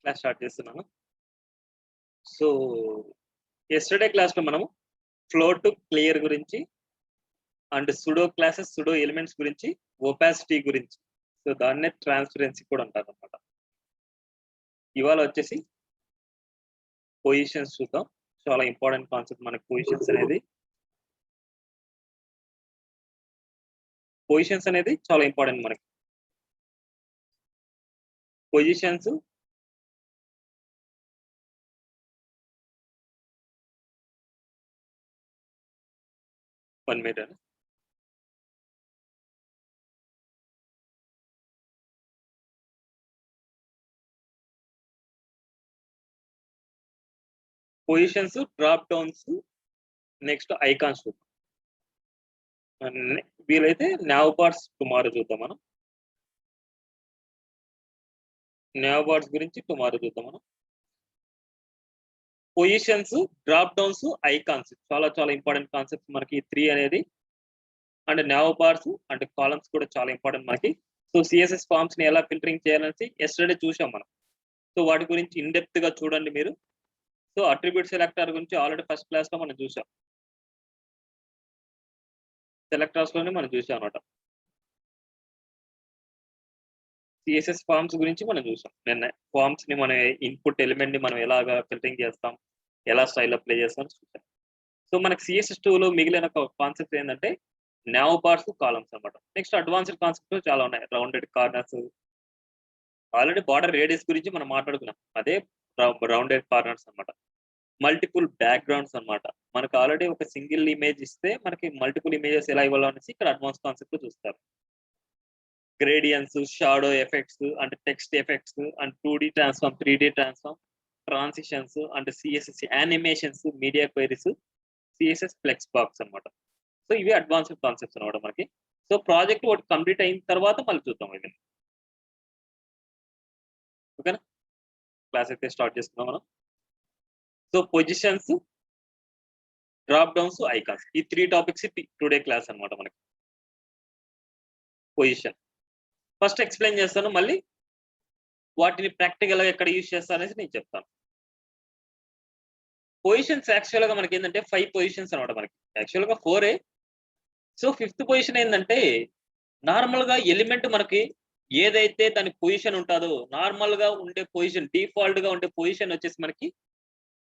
Class start చేస్తున్నాను. So yesterday క్లాస్‌లో మనము ఫ్లో టు క్లియర్ గురించి and pseudo classes, pseudo elements గురించి, ఒపాసిటీ గురించి. సో దాన్నే ట్రాన్స్‌పరెన్సీ కూడా అంటారనమాట. ఇవాళ వచ్చేసి పొజిషన్స్ చూద్దాం. చాలా ఇంపార్టెంట్ కాన్సెప్ట్ మనకి పొజిషన్స్ అనేది. పొజిషన్స్ అనేది చాలా ఇంపార్టెంట్ మనకి. పొజిషన్స్ 1 మినిట్ అండి. Positions, drop downs, next icons చూద్దాం. వీలైతే నావ్ బార్స్ టుమారో చూద్దాం మనం. నావ్ బార్స్ గురించి టుమారో చూద్దాం మనం. పొజిషన్స్, డ్రాప్ డౌన్స్, ఐకాన్స్ చాలా చాలా ఇంపార్టెంట్ కాన్సెప్ట్స్ మనకి 3 అనేది. And now bars and columns కూడా చాలా ఇంపార్టెంట్ మనకి. సో సిఎస్ఎస్ ఫార్మ్స్ ని ఎలా ఫిల్టరింగ్ చేయాలని యెస్టర్‌డే చూసాం మనం. సో వాటి గురించి ఇన్ డెప్త్ గా చూడండి మీరు. సో అట్రిబ్యూట్ సెలెక్టర్ గురించి ఆల్రెడీ ఫస్ట్ క్లాస్ లో మనం చూసాం. సెలెక్టర్స్ లోనే మనం చూసాం అన్నమాట. సిఎస్ఎస్ ఫార్మ్స్ గురించి మనం చూసాం నిన్న. ఫార్మ్స్ ని మన ఇన్పుట్ ఎలిమెంట్ ని మనం ఎలాగా ఫిల్టరింగ్ చేస్తాం, ఎలా స్టైల్ అప్లై చేస్తాం చూసాం. సో మనకి CSS2 లో మిగిలిన కాన్సెప్ట్ ఏంటంటే నావ్ బార్స్, కాలమ్స్ అన్నమాట. నెక్స్ట్ అడ్వాన్స్డ్ కాన్సెప్ట్స్ చాలా ఉన్నాయి. Rounded corners, already border radius గురించి మనం మాట్లాడుకున్నాం. అదే రౌండెడ్ కార్నర్స్ అన్నమాట. మల్టిపుల్ బ్యాక్‌గ్రౌండ్స్ అన్నమాట. మనకు ఆల్రెడీ ఒక సింగిల్ ఇమేజ్ ఇస్తే మనకి మల్టిపుల్ ఇమేజెస్ ఎలా ఇవ్వాలనేసి ఇక్కడ అడ్వాన్స్ కాన్సెప్ట్ చూస్తారు. Gradients, shadow effects and text effects and 2D transform, 3D transform, transitions and CSS animations, media queries, CSS flex box అన్నమాట. సో ఇవి అడ్వాన్స్డ్ కాన్సెప్ట్స్ అన్నమాట మనకి. సో ప్రాజెక్ట్ ఒకటి కంప్లీట్ అయిన తర్వాత మళ్ళీ చూద్దాం ఇవి. ఓకేనా? క్లాస్ అయితే స్టార్ట్ చేసుకుందాం మనం. So positions, drop downs, icons ఈ 3 టాపిక్స్ టుడే క్లాస్ అన్నమాట మనకి. పొజిషన్ ఫస్ట్ ఎక్స్‌ప్లెయిన్ చేస్తాను. మళ్ళీ వాటిని ప్రాక్టికల్‌గా ఎక్కడ యూజ్ చేస్తా అనేసి నేను చెప్తాను. పొజిషన్స్ యాక్చువల్‌గా మనకి ఏందంటే 5 పొజిషన్స్ అన్నమాట మనకి. యాక్చువల్‌గా 4 సో 5థ్ పొజిషన్ ఏందంటే నార్మల్‌గా ఎలిమెంట్ మనకి ఏదైతే దాని పొజిషన్ ఉంటదో నార్మల్‌గా ఉండే పొజిషన్, డిఫాల్ట్‌గా ఉండే పొజిషన్ వచ్చేసి మనకి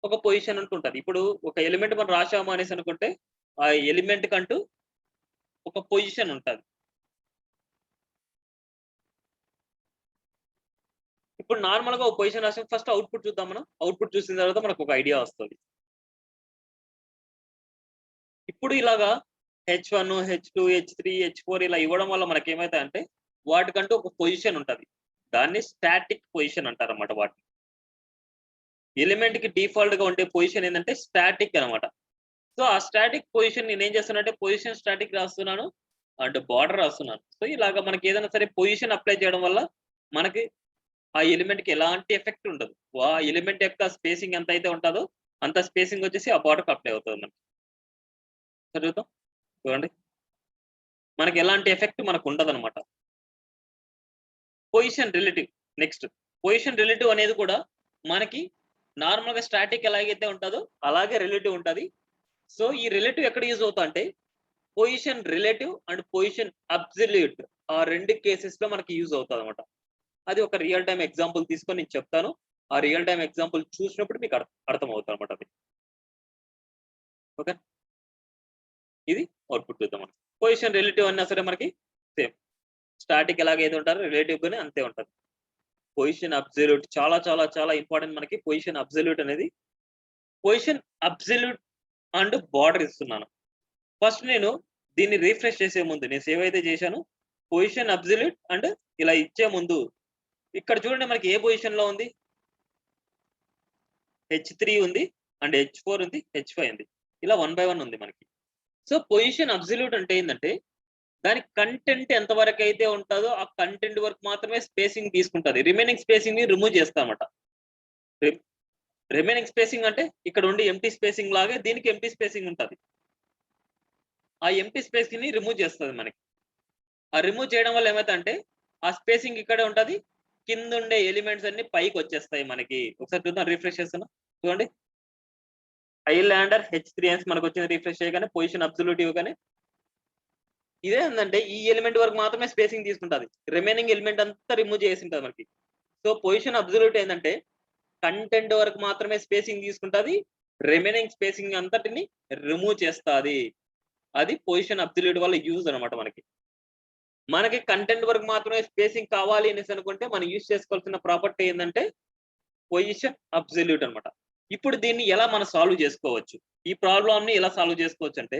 ఒక పొజిషన్ ఉంటుంటది. ఇప్పుడు ఒక ఎలిమెంట్ మనం రాసాము అనేసి అనుకుంటే ఆ ఎలిమెంట్ కంటూ ఒక పొజిషన్ ఉంటది. ఇప్పుడు నార్మల్‌గా ఒక పొజిషన్ రాసాం. ఫస్ట్ అవుట్‌పుట్ చూద్దాం మనం. అవుట్‌పుట్ చూసిన తర్వాత మనకు ఒక ఐడియా వస్తది. ఇప్పుడు ఇలాగా H1, H2, H3, H4 ఇలా ఇవ్వడం వల్ల మనకేమైతాయంటే వాటికంటూ ఒక పొజిషన్ ఉంటది. దాన్ని స్టాటిక్ పొజిషన్ అంటారన్నమాట వాటిని. ఎలిమెంట్‌కి డిఫాల్ట్‌గా ఉండే పొజిషన్ ఏందంటే స్టాటిక్ అన్నమాట. సో ఆ స్టాటిక్ పొజిషన్ నేనేం చేస్తానంటే పొజిషన్ స్టాటిక్ రాస్తున్నాను అండ్ బార్డర్ రాస్తున్నాను. సో ఇలాగ మనకి ఏదైనా సరే పొజిషన్ అప్లై చేయడం వల్ల మనకి ఆ ఎలిమెంట్‌కి ఎలాంటి ఎఫెక్ట్ ఉండదు. ఆ ఎలిమెంట్ యొక్క స్పేసింగ్ ఎంతైతే ఉంటదో అంత స్పేసింగ్ వచ్చేసి ఆ బార్డర్‌కి అప్లై అవుతది మనకి. చదువుతాం చూడండి. మనకి ఎలాంటి ఎఫెక్ట్ మనకు ఉండదన్నమాట. Position relative next. Position relative అనేది కూడా మనకి నార్మల్‌గా స్టాటిక్ ఎలాగైతే ఉంటదో అలాగే రిలేటివ్ ఉంటది. సో ఈ రిలేటివ్ ఎక్కడ యూజ్ అవుతా అంటే position relative and position absolute ఆ 2 కేసెస్‌లో మనకి యూజ్ అవుతదన్నమాట. అది ఒక రియల్ టైమ్ ఎగ్జాంపుల్ తీసుకొని నేను చెప్తాను. ఆ రియల్ టైమ్ ఎగ్జాంపుల్ చూసినప్పుడు మీకు అర్థమవుతదన్నమాట అది. ఓకే. ఇది అవుట్‌పుట్ చూద్దాం మనం. పొజిషన్ రిలేటివ్ అన్నా సరే మనకి సేమ్. స్టాటిక్ ఎలాగైతే ఉంటారో రిలేటివ్ గాని అంతే ఉంటది. పొజిషన్ అబ్సల్యూట్ చాలా చాలా చాలా ఇంపార్టెంట్ మనకి పొజిషన్ అబ్సల్యూట్ అనేది. పొజిషన్ అబ్సల్యూట్ అండ్ బార్డర్ ఇస్తున్నాను. ఫస్ట్ నేను దీన్ని రిఫ్రెష్ చేసే ముందు నేను సేవ్ అయితే చేశాను. పొజిషన్ అబ్సల్యూట్ అండ్ ఇలా ఇచ్చే ముందు ఇక్కడ చూడండి మనకి ఏ పొజిషన్‌లో ఉంది? H3 ఉంది అండ్ H4 ఉంది, H5 ఉంది. ఇలా 1 బై 1 ఉంది మనకి. సో పొజిషన్ అబ్సల్యూట్ అంటే ఏందంటే దాని కంటెంట్ ఎంత వరకైతే ఉంటదో ఆ కంటెంట్ వరకు మాత్రమే స్పేసింగ్ తీసుకుంటది. రిమైనింగ్ స్పేసింగ్‌ని రిమూవ్ చేస్తామట. రి రిమైనింగ్ స్పేసింగ్ అంటే ఇక్కడ ఉండి ఎంప్టీ స్పేసింగ్ లాగే దీనికి ఎంప్టీ స్పేసింగ్ ఉంటది. ఆ ఎంప్టీ స్పేసింగ్‌ని రిమూవ్ చేస్తది మనకి. ఆ రిమూవ్ చేయడం వల్ల ఏమైతదంటే ఆ స్పేసింగ్ ఇక్కడే ఉంటది. కింద ఉండే ఎలిమెంట్స్ అన్ని పైకి వచ్చేస్తాయి మనకి. ఒకసారి చూద్దాం, రిఫ్రెష్ చేస్తున్నా చూడండి. ఐలాండర్ H3 అని మనకు వచ్చింది. రిఫ్రెష్ చేయగానే పొజిషన్ అబ్సల్యూట్ ఇవ్వగానే ఇదే ఏంటంటే ఈ ఎలిమెంట్ వరకు మాత్రమే స్పేసింగ్ తీసుకుంటుంది, రిమైనింగ్ ఎలిమెంట్ అంతా రిమూవ్ చేసి ఉంటుంది మనకి. సో పొజిషన్ అబ్సల్యూట్ ఏంటంటే కంటెంట్ వరకు మాత్రమే స్పేసింగ్ తీసుకుంటుంది, రిమైనింగ్ స్పేసింగ్ అంతటిని రిమూవ్ చేస్తుంది. అది పొజిషన్ అబ్సల్యూట్ వల్ల యూజ్ అనమాట. మనకి కంటెంట్ వరకు మాత్రమే స్పేసింగ్ కావాలి అనేసి అనుకుంటే మనం యూజ్ చేసుకోవాల్సిన ప్రాపర్టీ ఏంటంటే పొజిషన్ అబ్సల్యూట్ అనమాట. ఇప్పుడు దీన్ని ఎలా మనం సాల్వ్ చేసుకోవచ్చు, ఈ ప్రాబ్లమ్ ని ఎలా సాల్వ్ చేసుకోవచ్చు అంటే,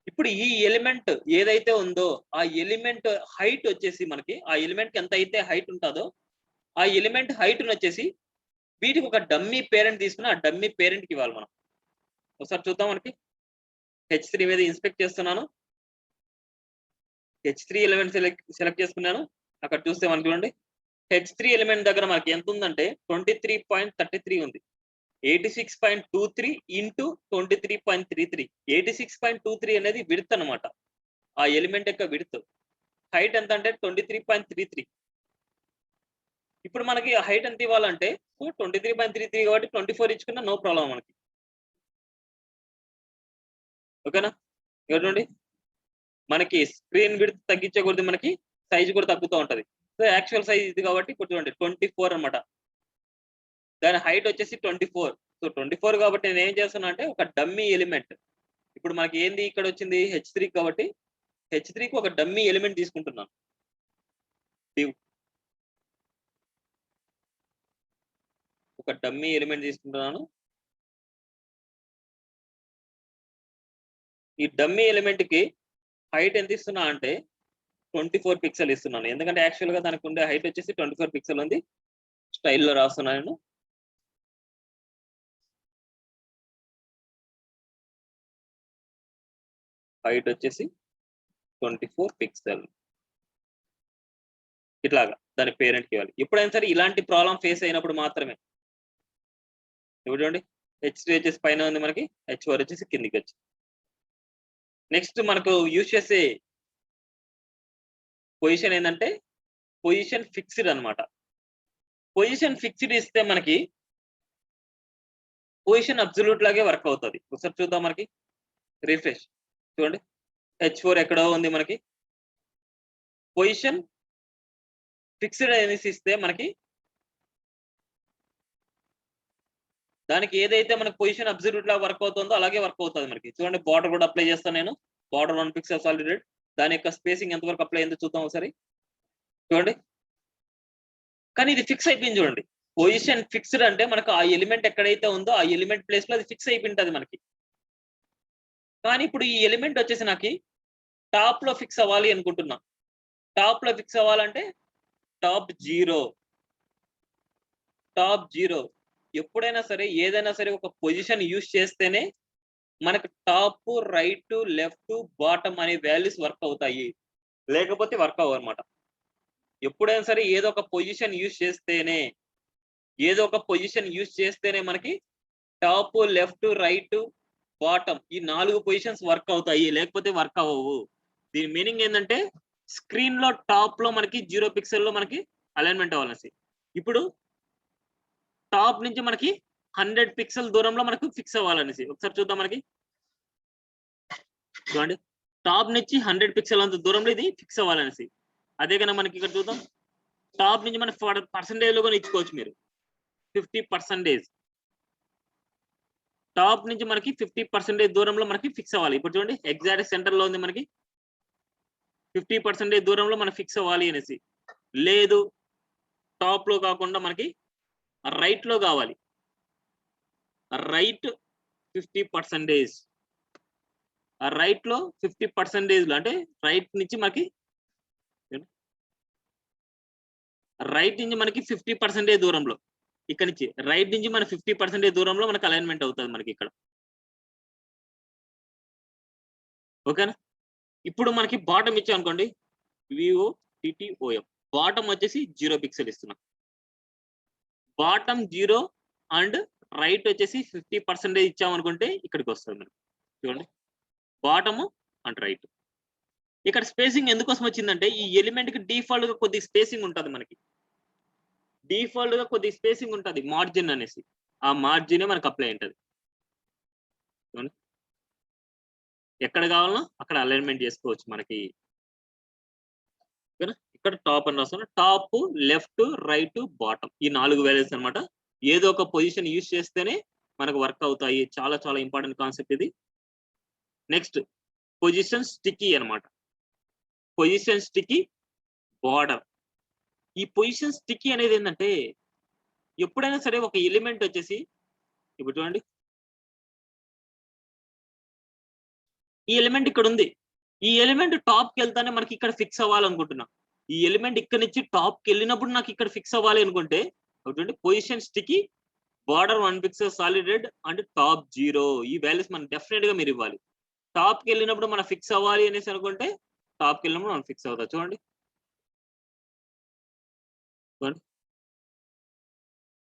ఇప్పుడు ఈ ఎలిమెంట్ ఏదైతే ఉందో ఆ ఎలిమెంట్ హైట్ వచ్చేసి మనకి, ఆ ఎలిమెంట్ కి ఎంత అయితే హైట్ ఉంటుందో ఆ ఎలిమెంట్ హైట్ వచ్చేసి వీటికి ఒక డమ్మీ పేరెంట్ తీసుకుని ఆ డమ్మీ పేరెంట్ కి ఇవ్వాలి మనం. ఒకసారి చూద్దాం. మనకి H3 మీద ఇన్స్పెక్ట్ చేస్తున్నాను, H3 ఎలిమెంట్ సెలెక్ట్ చేసుకున్నాను. అక్కడ చూస్తే మనకి చూడండి H3 ఎలిమెంట్ దగ్గర మనకి ఎంత ఉందంటే 23.33 ఉంది. 86.23 ఇంటూ 23.33. 86.23 అనేది విడ్త్ అనమాట, ఆ ఎలిమెంట్ యొక్క విడ్త్. హైట్ ఎంత అంటే 23.33. ఇప్పుడు మనకి హైట్ ఎంత ఇవ్వాలంటే 23.33 కాబట్టి 24 ఇచ్చుకున్నా నో ప్రాబ్లం మనకి. ఓకేనా? చూడండి మనకి స్క్రీన్ విడ్త్ తగ్గించే కొద్ది మనకి సైజ్ కూడా తగ్గుతూ ఉంటది. సో యాక్చువల్ సైజ్ ఇది కాబట్టి ఇప్పుడు చూడండి 24 అనమాట. దాని హైట్ వచ్చేసి 24. సో 24 కాబట్టి నేను ఏం చేస్తున్నా అంటే ఒక డమ్మీ ఎలిమెంట్, ఇప్పుడు మనకి ఏంది ఇక్కడ వచ్చింది H3 కాబట్టి H3కి ఒక డమ్మీ ఎలిమెంట్ తీసుకుంటున్నాను. ఒక డమ్మీ ఎలిమెంట్ తీసుకుంటున్నాను. ఈ డమ్మీ ఎలిమెంట్ కి హైట్ ఎంత ఇస్తున్నా అంటే 24 పిక్సెల్ ఇస్తున్నాను. ఎందుకంటే యాక్చువల్ గా దానికి ఉండే హైట్ వచ్చేసి 24 పిక్సెల్ ఉంది. స్టైల్లో రాస్తున్నాను. హైట్ వచ్చేసి 24 పిక్సెల్. ఇట్లాగా దాని పేరెంట్కి ఇవ్వాలి. ఎప్పుడైనా సరే ఇలాంటి ప్రాబ్లం ఫేస్ అయినప్పుడు మాత్రమే. ఇప్పుడు చూడండి H3 వచ్చేసి పైన ఉంది మనకి, H4 వచ్చేసి కిందికి వచ్చి. నెక్స్ట్ మనకు యూజ్ చేసే పొజిషన్ ఏంటంటే పొజిషన్ ఫిక్స్డ్ అనమాట. పొజిషన్ ఫిక్స్డ్ ఇస్తే మనకి పొజిషన్ అబ్సల్యూట్ లాగే వర్క్ అవుతుంది. ఒకసారి చూద్దాం. మనకి రిఫ్రెష్ చూడండి, H4 ఎక్కడో ఉంది మనకి. పొజిషన్ ఫిక్స్డ్ అనేసి ఇస్తే మనకి దానికి ఏదైతే మనకి పొజిషన్ అబ్సల్యూట్ లా వర్క్ అవుతుందో అలాగే వర్క్ అవుతుంది మనకి. చూడండి బార్డర్ కూడా అప్లై చేస్తాను నేను. Border 1 pixel solid. దాని యొక్క స్పేసింగ్ ఎంతవరకు అప్లై అయిందో చూద్దాం ఒకసారి. చూడండి కానీ ఇది ఫిక్స్ అయిపోయింది. చూడండి పొజిషన్ ఫిక్స్డ్ అంటే మనకు ఆ ఎలిమెంట్ ఎక్కడైతే ఉందో ఆ ఎలిమెంట్ ప్లేస్ లో అది ఫిక్స్ అయిపోయింటది మనకి. కానీ ఇప్పుడు ఈ ఎలిమెంట్ వచ్చేసి నాకు టాప్ లో ఫిక్స్ అవ్వాలి అనుకుంటున్నా. టాప్ లో ఫిక్స్ అవ్వాలంటే టాప్ 0. ఎప్పుడైనా సరే ఏదైనా సరే ఒక పొజిషన్ యూజ్ చేస్తేనే మనకు టాప్, రైట్, లెఫ్ట్, బాటమ్ అనే వాల్యూస్ వర్క్ అవుతాయి, లేకపోతే వర్క్ అవ్వవు అనమాట. ఎప్పుడైనా సరే ఏదో ఒక పొజిషన్ యూజ్ చేస్తేనే మనకి టాప్, లెఫ్ట్, రైట్, బాటమ్ ఈ 4 పొజిషన్స్ వర్క్ అవుతాయి, లేకపోతే వర్క్ అవ్వవు. దీని మీనింగ్ ఏంటంటే స్క్రీన్ లో టాప్ లో మనకి 0 పిక్సెల్ లో మనకి అలైన్మెంట్ అవ్వాలనేసి. ఇప్పుడు టాప్ నుంచి మనకి 100 పిక్సెల్ దూరంలో మనకు ఫిక్స్ అవ్వాలనేసి. ఒకసారి చూద్దాం. మనకి చూడండి టాప్ నుంచి 100 పిక్సెల్ అంత దూరంలో ఇది ఫిక్స్ అవ్వాలనేసి. అదే కన్నా మనకి ఇక్కడ చూద్దాం, టాప్ నుంచి మనకి పర్సెంటేజ్ లో కూడా ఇచ్చుకోవచ్చు మీరు. 50%. టాప్ నుంచి మనకి 50% దూరంలో మనకి ఫిక్స్ అవ్వాలి. ఇప్పుడు చూడండి ఎగ్జాక్ట్ సెంటర్ లో ఉంది మనకి. 50% దూరంలో మనం ఫిక్స్ అవ్వాలి అనేసి. లేదు టాప్ లో కాకుండా మనకి రైట్ లో కావాలి. రైట్ 50%. రైట్ లో 50% అంటే రైట్ నుంచి మనకి 50% దూరంలో, ఇక్కడ నుంచి రైట్ నుంచి మన 50% దూరంలో మనకి అలైన్మెంట్ అవుతుంది మనకి ఇక్కడ. ఓకేనా? ఇప్పుడు మనకి బాటమ్ ఇచ్చాం అనుకోండి, VOTTOM. బాటమ్ వచ్చేసి 0 పిక్సెల్ ఇస్తున్నాం. బాటమ్ 0 అండ్ రైట్ వచ్చేసి 50% ఇచ్చామనుకుంటే ఇక్కడికి వస్తుంది మనకి. చూడండి బాటమ్ అండ్ రైట్. ఇక్కడ స్పేసింగ్ ఎందుకోసం వచ్చిందంటే ఈ ఎలిమెంట్ కి డిఫాల్ట్ గా కొద్ది స్పేసింగ్ ఉంటుంది మనకి. డిఫాల్ట్ గా కొద్ది స్పేసింగ్ ఉంటుంది మార్జిన్ అనేసి, ఆ మార్జిన్ మనకు అప్లై ఉంటుంది. ఎక్కడ కావాలన్నా అక్కడ అలైన్మెంట్ చేసుకోవచ్చు మనకి. ఓకేనా, ఇక్కడ టాప్ అని రాస్తాను. టాప్, లెఫ్ట్, రైట్, బాటమ్, ఈ 4 వాల్యూస్ అనమాట. ఏదో ఒక పొజిషన్ యూజ్ చేస్తేనే మనకు వర్క్ అవుతాయి. చాలా చాలా ఇంపార్టెంట్ కాన్సెప్ట్ ఇది. నెక్స్ట్ పొజిషన్ స్టిక్కీ అనమాట. Position sticky, border. ఈ పొజిషన్ స్టిక్కీ అనేది ఏంటంటే ఎప్పుడైనా సరే ఒక ఎలిమెంట్ వచ్చేసి, ఇప్పుడు చూడండి ఈ ఎలిమెంట్ ఇక్కడ ఉంది, ఈ ఎలిమెంట్ టాప్ కి వెళ్తానే మనకి ఇక్కడ ఫిక్స్ అవ్వాలనుకుంటున్నా. ఈ ఎలిమెంట్ ఇక్కడ నుంచి టాప్ కి వెళ్ళినప్పుడు నాకు ఇక్కడ ఫిక్స్ అవ్వాలి అనుకుంటే చూడండి position sticky, border 1 pixel solid red and top 0. ఈ వాల్యూస్ మనం డెఫినెట్ గా మీరు ఇవ్వాలి. టాప్ కి వెళ్ళినప్పుడు మనం ఫిక్స్ అవ్వాలి అనేసి అనుకుంటే టాప్ కి వెళ్ళినప్పుడు మనం ఫిక్స్ అవుతా. చూడండి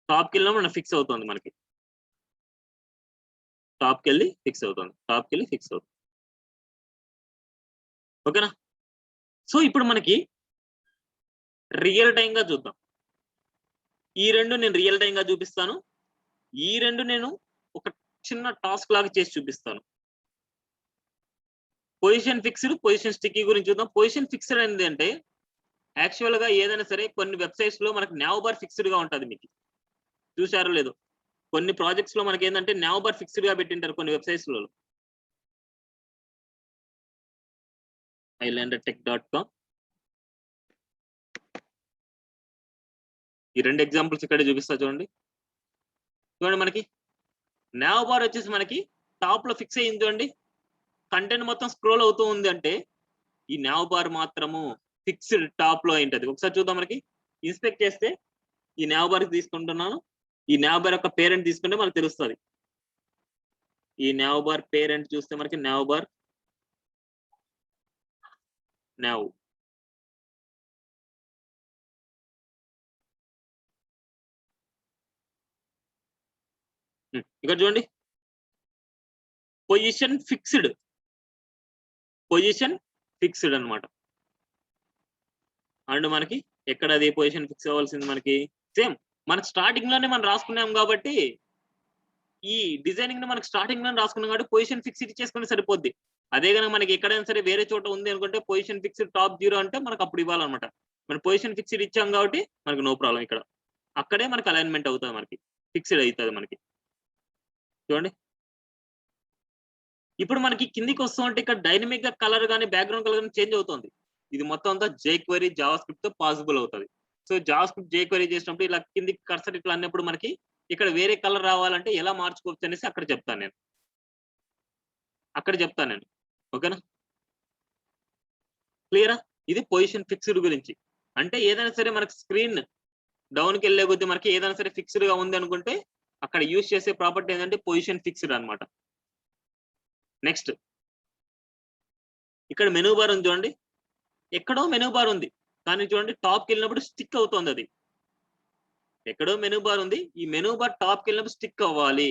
టాప్ కి వెళ్ళినప్పుడు మనం ఫిక్స్ అవుతుంది, మనకి టాప్ కి వెళ్ళి ఫిక్స్ అవుతుంది, టాప్ కి వెళ్ళి ఫిక్స్ అవుతుంది. ఓకేనా, సో ఇప్పుడు మనకి రియల్ టైం గా చూద్దాం. ఈ రెండు నేను రియల్ టైం గా చూపిస్తాను, ఈ రెండు నేను ఒక చిన్న టాస్క్ లాగా చేసి చూపిస్తాను. పొజిషన్ ఫిక్స్డ్, పొజిషన్ స్టిక్కీ గురించి చూద్దాం. పొజిషన్ ఫిక్స్డ్ అనేది అంటే యాక్చువల్ గా ఏదైనా సరే కొన్ని వెబ్సైట్స్ లో మనకి నావ్ బార్ ఫిక్స్డ్ గా ఉంటుంది. మీకు చూసారో లేదో, కొన్ని ప్రాజెక్ట్స్ లో మనకి ఏంటంటే నావ్ బార్ ఫిక్స్డ్ గా పెట్టింటారు కొన్ని వెబ్సైట్స్ లో. islandertech.com, ఈ 2 ఎగ్జాంపుల్స్ ఇక్కడ చూపిస్తా చూడండి. చూడండి మనకి నావ్ బార్ వచ్చేసి మనకి టాప్ లో ఫిక్స్ అయ్యింది చూడండి. కంటెంట్ మొత్తం స్క్రోల్ అవుతూ ఉంది అంటే ఈ నావ్ బార్ మాత్రము ఫిక్స్డ్ టాప్ లో అయింటది. ఒకసారి చూద్దాం, మనకి ఇన్స్పెక్ట్ చేస్తే ఈ నావ్ బార్ తీసుకుంటున్నాను. ఈ నావ్ బార్ యొక్క పేరెంట్ తీసుకుంటే మనకు తెలుస్తుంది. ఈ నావ్ బార్ పేరెంట్ చూస్తే మనకి నావ్ బార్ నావ్, ఇక్కడ చూడండి పొజిషన్ ఫిక్స్డ్, పొజిషన్ ఫిక్స్డ్ అనమాట. అండ్ మనకి ఎక్కడ అది పొజిషన్ ఫిక్స్ అవ్వాల్సింది మనకి సేమ్ మనకి స్టార్టింగ్ లోనే మనం రాసుకున్నాం కాబట్టి, ఈ డిజైనింగ్ ని మనకి స్టార్టింగ్ లోనే రాసుకున్నాం కాబట్టి పొజిషన్ ఫిక్స్డ్ చేసుకుంటే సరిపోద్ది. అదే కనుక మనకి ఎక్కడైనా సరే వేరే చోట ఉంది అనుకుంటే పొజిషన్ ఫిక్స్డ్ టాప్ 0 అంటే మనకు అప్పుడు ఇవ్వాలన్నమాట. మనం పొజిషన్ ఫిక్స్డ్ ఇచ్చాం కాబట్టి మనకి నో ప్రాబ్లం. ఇక్కడ అక్కడే మనకి అలైన్మెంట్ అవుతుంది, మనకి ఫిక్స్డ్ అవుతుంది మనకి. చూడండి ఇప్పుడు మనకి కిందికి వస్తుంటే ఇక్కడ డైనమిక్ గా కలర్ కానీ బ్యాక్గ్రౌండ్ కలర్ కానీ చేంజ్ అవుతుంది. ఇది మొత్తం అంతా jQuery జావా స్క్రిప్ట్ తో పాసిబుల్ అవుతుంది. సో జావా స్క్రిప్ట్ jQuery చేసినప్పుడు ఇలా కిందికి కర్సర్ ఇట్లా అన్నప్పుడు మనకి ఇక్కడ వేరే కలర్ రావాలంటే ఎలా మార్చుకోవచ్చు అనేసి అక్కడ చెప్తాను నేను, ఓకేనా, క్లియరా? ఇది పొజిషన్ ఫిక్స్డ్ గురించి. అంటే ఏదైనా సరే మనకి స్క్రీన్ డౌన్కి వెళ్ళే కొద్దీ మనకి ఏదైనా సరే ఫిక్స్డ్ గా ఉంది అనుకుంటే అక్కడ యూజ్ చేసే ప్రాపర్టీ ఏంటంటే పొజిషన్ ఫిక్స్డ్ అనమాట. నెక్స్ట్ ఇక్కడ మెనూ బార్ ఉంది చూడండి, ఎక్కడో మెనూ బార్ ఉంది కానీ చూడండి టాప్కి వెళ్ళినప్పుడు స్టిక్ అవుతుంది. అది ఎక్కడో మెనూ బార్ ఉంది, ఈ మెనూ బార్ టాప్కి వెళ్ళినప్పుడు స్టిక్ అవ్వాలి.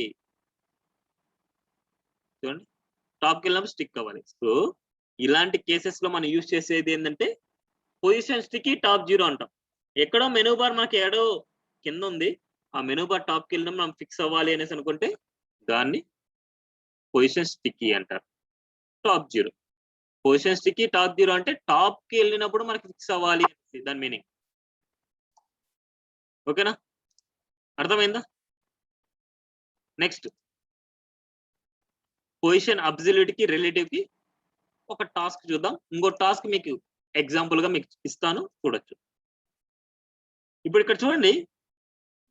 చూడండి టాప్కి వెళ్ళినప్పుడు స్టిక్ అవ్వాలి. సో ఇలాంటి కేసెస్ లో మనం యూజ్ చేసేది ఏంటంటే పొజిషన్ స్టిక్కీ టాప్ 0 అంటాం. ఎక్కడో మెనూ బార్ మనకి ఎక్కడో కింద ఉంది, ఆ మెనూ బార్ టాప్కి వెళ్ళినప్పుడు మనం ఫిక్స్ అవ్వాలి అనేసి అనుకుంటే దాన్ని పొజిషన్ స్టిక్కీ అంటారు. టాప్ 0 పొజిషన్ స్టిక్కీ టాప్ 0 అంటే టాప్ కి వెళ్ళినప్పుడు మనకి ఫిక్స్ అవ్వాలి దాని మీనింగ్. ఓకేనా, అర్థమైందా? నెక్స్ట్ పొజిషన్ అబ్సల్యూట్ కి రిలేటివ్ కి ఒక టాస్క్ చూద్దాం. ఇంకో టాస్క్ మీకు ఎగ్జాంపుల్ గా మీకు ఇస్తాను, చూడొచ్చు. ఇప్పుడు ఇక్కడ చూడండి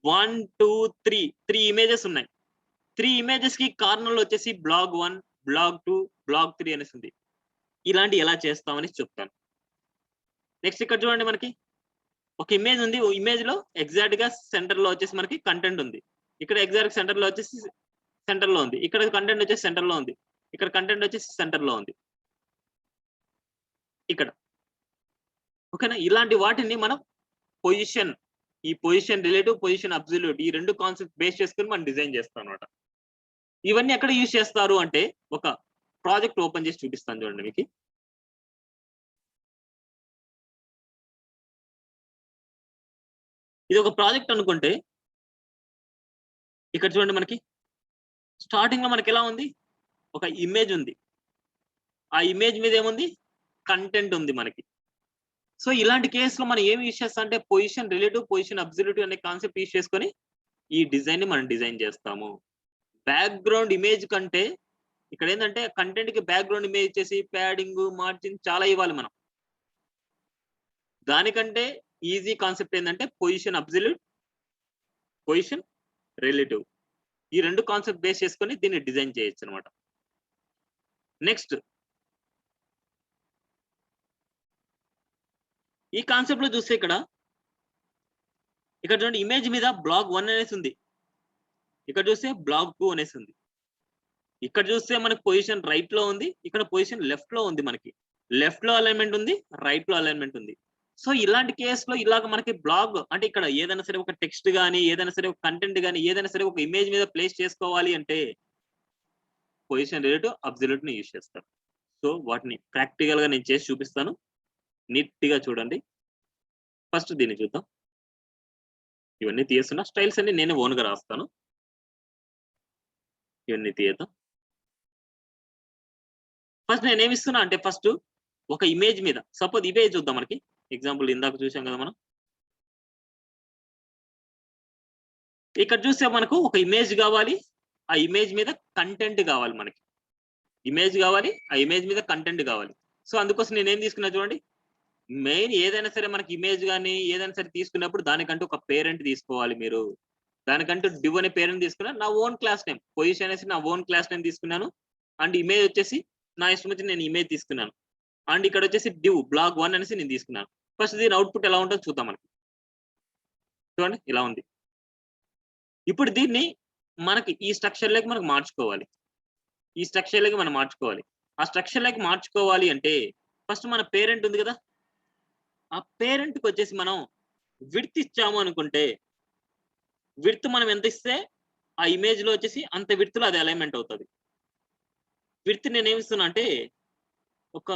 1 2 3 ఇమేజెస్ ఉన్నాయి. 3 ఇమేజెస్ కి కార్నర్ లో వచ్చేసి బ్లాగ్ 1, బ్లాగ్ 2, బ్లాగ్ 3 అనేసి ఉంది. ఇలాంటి ఎలా చేస్తామని చెప్తాను. నెక్స్ట్ ఇక్కడ చూడండి మనకి ఒక ఇమేజ్ ఉంది, ఇమేజ్ లో ఎగ్జాక్ట్ గా సెంటర్ లో వచ్చేసి మనకి కంటెంట్ ఉంది. ఇక్కడ ఎగ్జాక్ట్ సెంటర్ లో వచ్చేసి సెంటర్ లో ఉంది, ఇక్కడ కంటెంట్ వచ్చేసి సెంటర్ లో ఉంది, ఇక్కడ కంటెంట్ వచ్చేసి సెంటర్ లో ఉంది ఇక్కడ. ఓకేనా, ఇలాంటి వాటిని మనం పొజిషన్, ఈ పొజిషన్ రిలేటివ్, పొజిషన్ అబ్సల్యూట్, ఈ 2 కాన్సెప్ట్ బేస్ చేసుకుని మనం డిజైన్ చేస్తాం అనమాట. ఇవన్నీ ఎక్కడ యూజ్ చేస్తారు అంటే ఒక ప్రాజెక్ట్ ఓపెన్ చేసి చూపిస్తాను చూడండి మీకు. ఇది ఒక ప్రాజెక్ట్ అనుకుంటే ఇక్కడ చూడండి, మనకి స్టార్టింగ్ లో మనకి ఎలా ఉంది, ఒక ఇమేజ్ ఉంది. ఆ ఇమేజ్ మీద ఏముంది, కంటెంట్ ఉంది మనకి. సో ఇలాంటి కేసులో మనం ఏమి యూజ్ చేస్తాం అంటే పొజిషన్ రిలేటివ్, పొజిషన్ అబ్సల్యూటివ్ అనే కాన్సెప్ట్ యూజ్ చేసుకొని ఈ డిజైన్ ని మనం డిజైన్ చేస్తాము. బ్యాక్గ్రౌండ్ ఇమేజ్ కంటే ఇక్కడ ఏంటంటే కంటెంట్ కి బ్యాక్గ్రౌండ్ ఇమేజ్ చేసి ప్యాడింగ్, మార్జిన్ చాలా ఇవ్వాలి మనం. దానికంటే ఈజీ కాన్సెప్ట్ ఏంటంటే పొజిషన్ అబ్సల్యూట్, పొజిషన్ రిలేటివ్. ఈ రెండు కాన్సెప్ట్ బేస్ చేసుకొని దీన్ని డిజైన్ చేయొచ్చు అనమాట. నెక్స్ట్ ఈ కాన్సెప్ట్ లో చూస్తే ఇక్కడ చూడండి, ఇమేజ్ మీద బ్లాక్ 1 అనేసి ఉంది, ఇక్కడ చూస్తే బ్లాక్ 2 అనేసి ఉంది. ఇక్కడ చూస్తే మనకి పొజిషన్ రైట్ లో ఉంది, ఇక్కడ పొజిషన్ లెఫ్ట్ లో ఉంది. మనకి లెఫ్ట్ లో అలైన్మెంట్ ఉంది, రైట్ లో అలైన్మెంట్ ఉంది. సో ఇలాంటి కేసులో ఇలాగ మనకి బ్లాగ్ అంటే ఇక్కడ ఏదైనా సరే ఒక టెక్స్ట్ కానీ, ఏదైనా సరే ఒక కంటెంట్ కానీ, ఏదైనా సరే ఒక ఇమేజ్ మీద ప్లేస్ చేసుకోవాలి అంటే పొజిషన్ రిలేటివ్ అబ్సల్యూట్ ని యూజ్ చేస్తారు. సో వాటిని ప్రాక్టికల్ గా నేను చేసి చూపిస్తాను, నీట్ గా చూడండి. ఫస్ట్ దీన్ని చూద్దాం. ఇవన్నీ తీస్తున్నా, స్టైల్స్ అన్ని నేను ఓన్ గా రాస్తాను. ఇవన్నీ తీద్దాం. ఫస్ట్ నేను ఏమిస్తున్నా అంటే ఫస్ట్ ఒక ఇమేజ్ మీద, సపోజ్ ఇమేజ్ చూద్దాం. మనకి ఎగ్జాంపుల్ ఇందాక చూసాం కదా మనం. ఇక్కడ చూస్తే మనకు ఒక ఇమేజ్ కావాలి, ఆ ఇమేజ్ మీద కంటెంట్ కావాలి. మనకి ఇమేజ్ కావాలి, ఆ ఇమేజ్ మీద కంటెంట్ కావాలి. సో అందుకోసం నేను ఏం తీసుకున్నా చూడండి, మెయిన్ ఏదైనా సరే మనకి ఇమేజ్ కానీ ఏదైనా సరే తీసుకున్నప్పుడు దానికంటూ ఒక పేరెంట్ తీసుకోవాలి. మీరు దానికంటూ డివ్ అనే పేరెంట్ తీసుకున్నా. నా ఓన్ క్లాస్ నేమ్ పొజిషన్ అనేసి నా ఓన్ క్లాస్ నేమ్ తీసుకున్నాను. అండ్ ఇమేజ్ వచ్చేసి నా ఇష్టం వచ్చి నేను ఇమేజ్ తీసుకున్నాను. అండ్ ఇక్కడ వచ్చేసి డివ్ బ్లాక్ 1 అనేసి నేను తీసుకున్నాను. ఫస్ట్ దీని అవుట్పుట్ ఎలా ఉంటుందో చూద్దాం. మనకి చూడండి ఇలా ఉంది. ఇప్పుడు దీన్ని మనకి ఈ స్ట్రక్చర్ లోకి మనకు మార్చుకోవాలి. ఈ స్ట్రక్చర్ లోకి మనం మార్చుకోవాలి. ఆ స్ట్రక్చర్ లోకి మార్చుకోవాలి అంటే ఫస్ట్ మన పేరెంట్ ఉంది కదా, ఆ పేరెంట్ కి వచ్చేసి మనం విడ్త్ ఇచ్చాము అనుకుంటే, విడ్త్ మనం ఎంత ఇస్తే ఆ ఇమేజ్ లో వచ్చేసి అంత విడ్త్ లో అది అలైన్మెంట్ అవుతుంది. విడ్త్ నేను ఏమి ఇస్తున్నా అంటే ఒక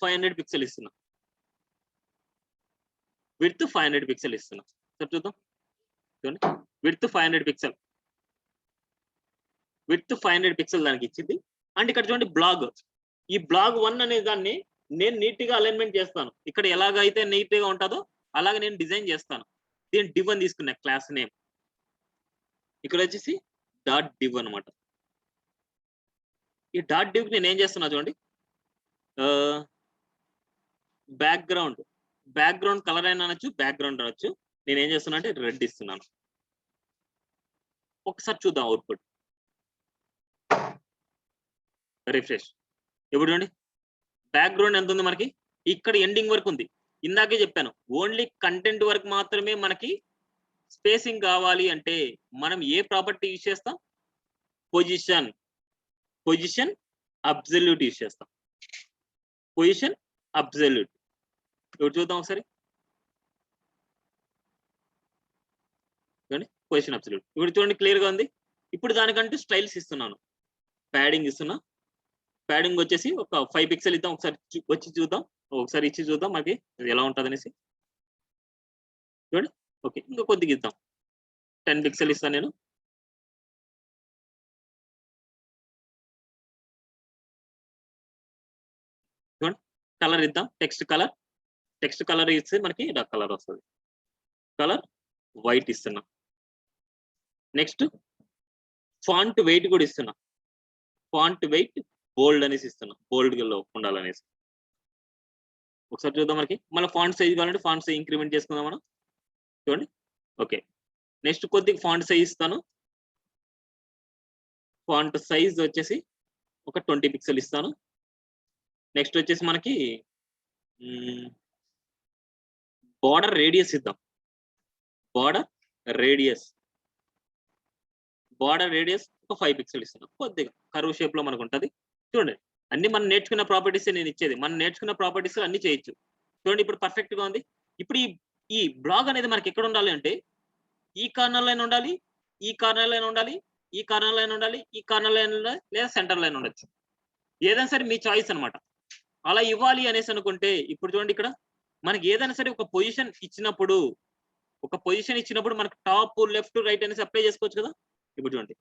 500 పిక్సెల్ ఇస్తున్నా. విడ్త్ 500 పిక్సెల్ ఇస్తున్నా. సరే చూద్దాం. చూడండి, విడ్త్ 500 పిక్సెల్, విడ్త్ 500 పిక్సెల్ దానికి ఇచ్చింది. అండ్ ఇక్కడ చూడండి బ్లాగ్, ఈ బ్లాగ్ 1 అనే దాన్ని నేను నీట్ గా అలైన్మెంట్ చేస్తాను. ఇక్కడ ఎలాగైతే నీట్ గా ఉంటుందో అలాగే నేను డిజైన్ చేస్తాను. దీన్ని డివ్ అని తీసుకున్నా క్లాస్ నేమ్. ఇక్కడ వచ్చేసి డాట్ డివ్ అనమాట. ఈ డాట్ డివ్ నేను ఏం చేస్తున్నా చూడండి, బ్యాక్గ్రౌండ్ కలర్ అయినా అనొచ్చు, బ్యాక్గ్రౌండ్ అనొచ్చు. నేను ఏం చేస్తున్నా అంటే రెడ్ ఇస్తున్నాను. ఒకసారి చూద్దాం అవుట్పుట్. రిఫ్రెష్. ఇప్పుడు చూడండి బ్యాక్గ్రౌండ్ ఎంత ఉంది మనకి, ఇక్కడ ఎండింగ్ వరకు ఉంది. ఇందాకే చెప్పాను ఓన్లీ కంటెంట్ వరకు మాత్రమే మనకి స్పేసింగ్ కావాలి అంటే మనం ఏ ప్రాపర్టీ యూజ్ చేస్తాం, పొజిషన్ అబ్సల్యూట్ యూజ్ చేస్తాం. Position absolute. ఇప్పుడు చూద్దాం ఒకసారి. చూడండి పొజిషన్ అబ్సల్యూట్. ఇప్పుడు చూడండి క్లియర్ గా ఉంది. ఇప్పుడు దానికంటూ స్టైల్స్ ఇస్తున్నాను. ప్యాడింగ్ ఇస్తున్నా. ప్యాడింగ్ వచ్చేసి ఒక 5 పిక్సెల్ ఇద్దాం. ఒకసారి వచ్చి చూద్దాం, ఒకసారి ఇచ్చి చూద్దాం మనకి ఎలా ఉంటుంది అనేసి. చూడండి ఓకే, ఇంకా కొద్దిగా ఇద్దాం. 10 పిక్సెల్ ఇస్తాను నేను. చూడండి కలర్ ఇద్దాం, టెక్స్ట్ కలర్ ఇస్తే మనకి ఇలా కలర్ వస్తుంది. కలర్ వైట్ ఇస్తున్నా. నెక్స్ట్ ఫాంట్ వెయిట్ కూడా ఇస్తున్నా. ఫాంట్ వెయిట్ బోల్డ్ అనేసి ఇస్తున్నా, బోల్డ్ లో ఉండాలనేసి. ఒకసారి చూద్దాం మనకి. మళ్ళీ ఫాంట్ సైజ్ కావాలంటే ఫాంట్ సైజ్ ఇంక్రిమెంట్ చేసుకుందాం మనం. చూడండి ఓకే. నెక్స్ట్ కొద్దిగా ఫాంట్ సైజ్ ఇస్తాను. ఫాంట్ సైజ్ వచ్చేసి ఒక 20 పిక్సెల్ ఇస్తాను. నెక్స్ట్ వచ్చేసి మనకి బార్డర్ రేడియస్ ఇద్దాం. బార్డర్ రేడియస్ ఒక 5 పిక్సెల్ ఇస్తున్నాం. కొద్దిగా కర్వ్ షేప్ లో మనకు ఉంటుంది. చూడండి అన్ని మనం నేర్చుకున్న ప్రాపర్టీస్ నేను ఇచ్చేది. మనం నేర్చుకున్న ప్రాపర్టీస్ అన్ని చేయొచ్చు. చూడండి ఇప్పుడు పర్ఫెక్ట్ గా ఉంది. ఇప్పుడు ఈ బ్లాగ్ అనేది మనకి ఎక్కడ ఉండాలి అంటే ఈ కార్నర్ లైన్ ఉండాలి, ఈ కార్నర్ లైన్ ఉండాలి, ఈ కార్నర్ లైన్ ఉండాలి, ఈ కార్నర్ లైన్ ఉండాలి, లేదా సెంటర్ లైన్ ఉండొచ్చు. ఏదైనా సరే మీ చాయిస్ అనమాట. అలా ఇవ్వాలి అనేసి అనుకుంటే ఇప్పుడు చూడండి ఇక్కడ మనకి ఏదైనా సరే ఒక పొజిషన్ ఇచ్చినప్పుడు ఒక పొజిషన్ ఇచ్చినప్పుడు మనకు టాప్ లెఫ్ట్ రైట్ అనేసి అప్లై చేసుకోవచ్చు కదా. ఇప్పుడు చూడండి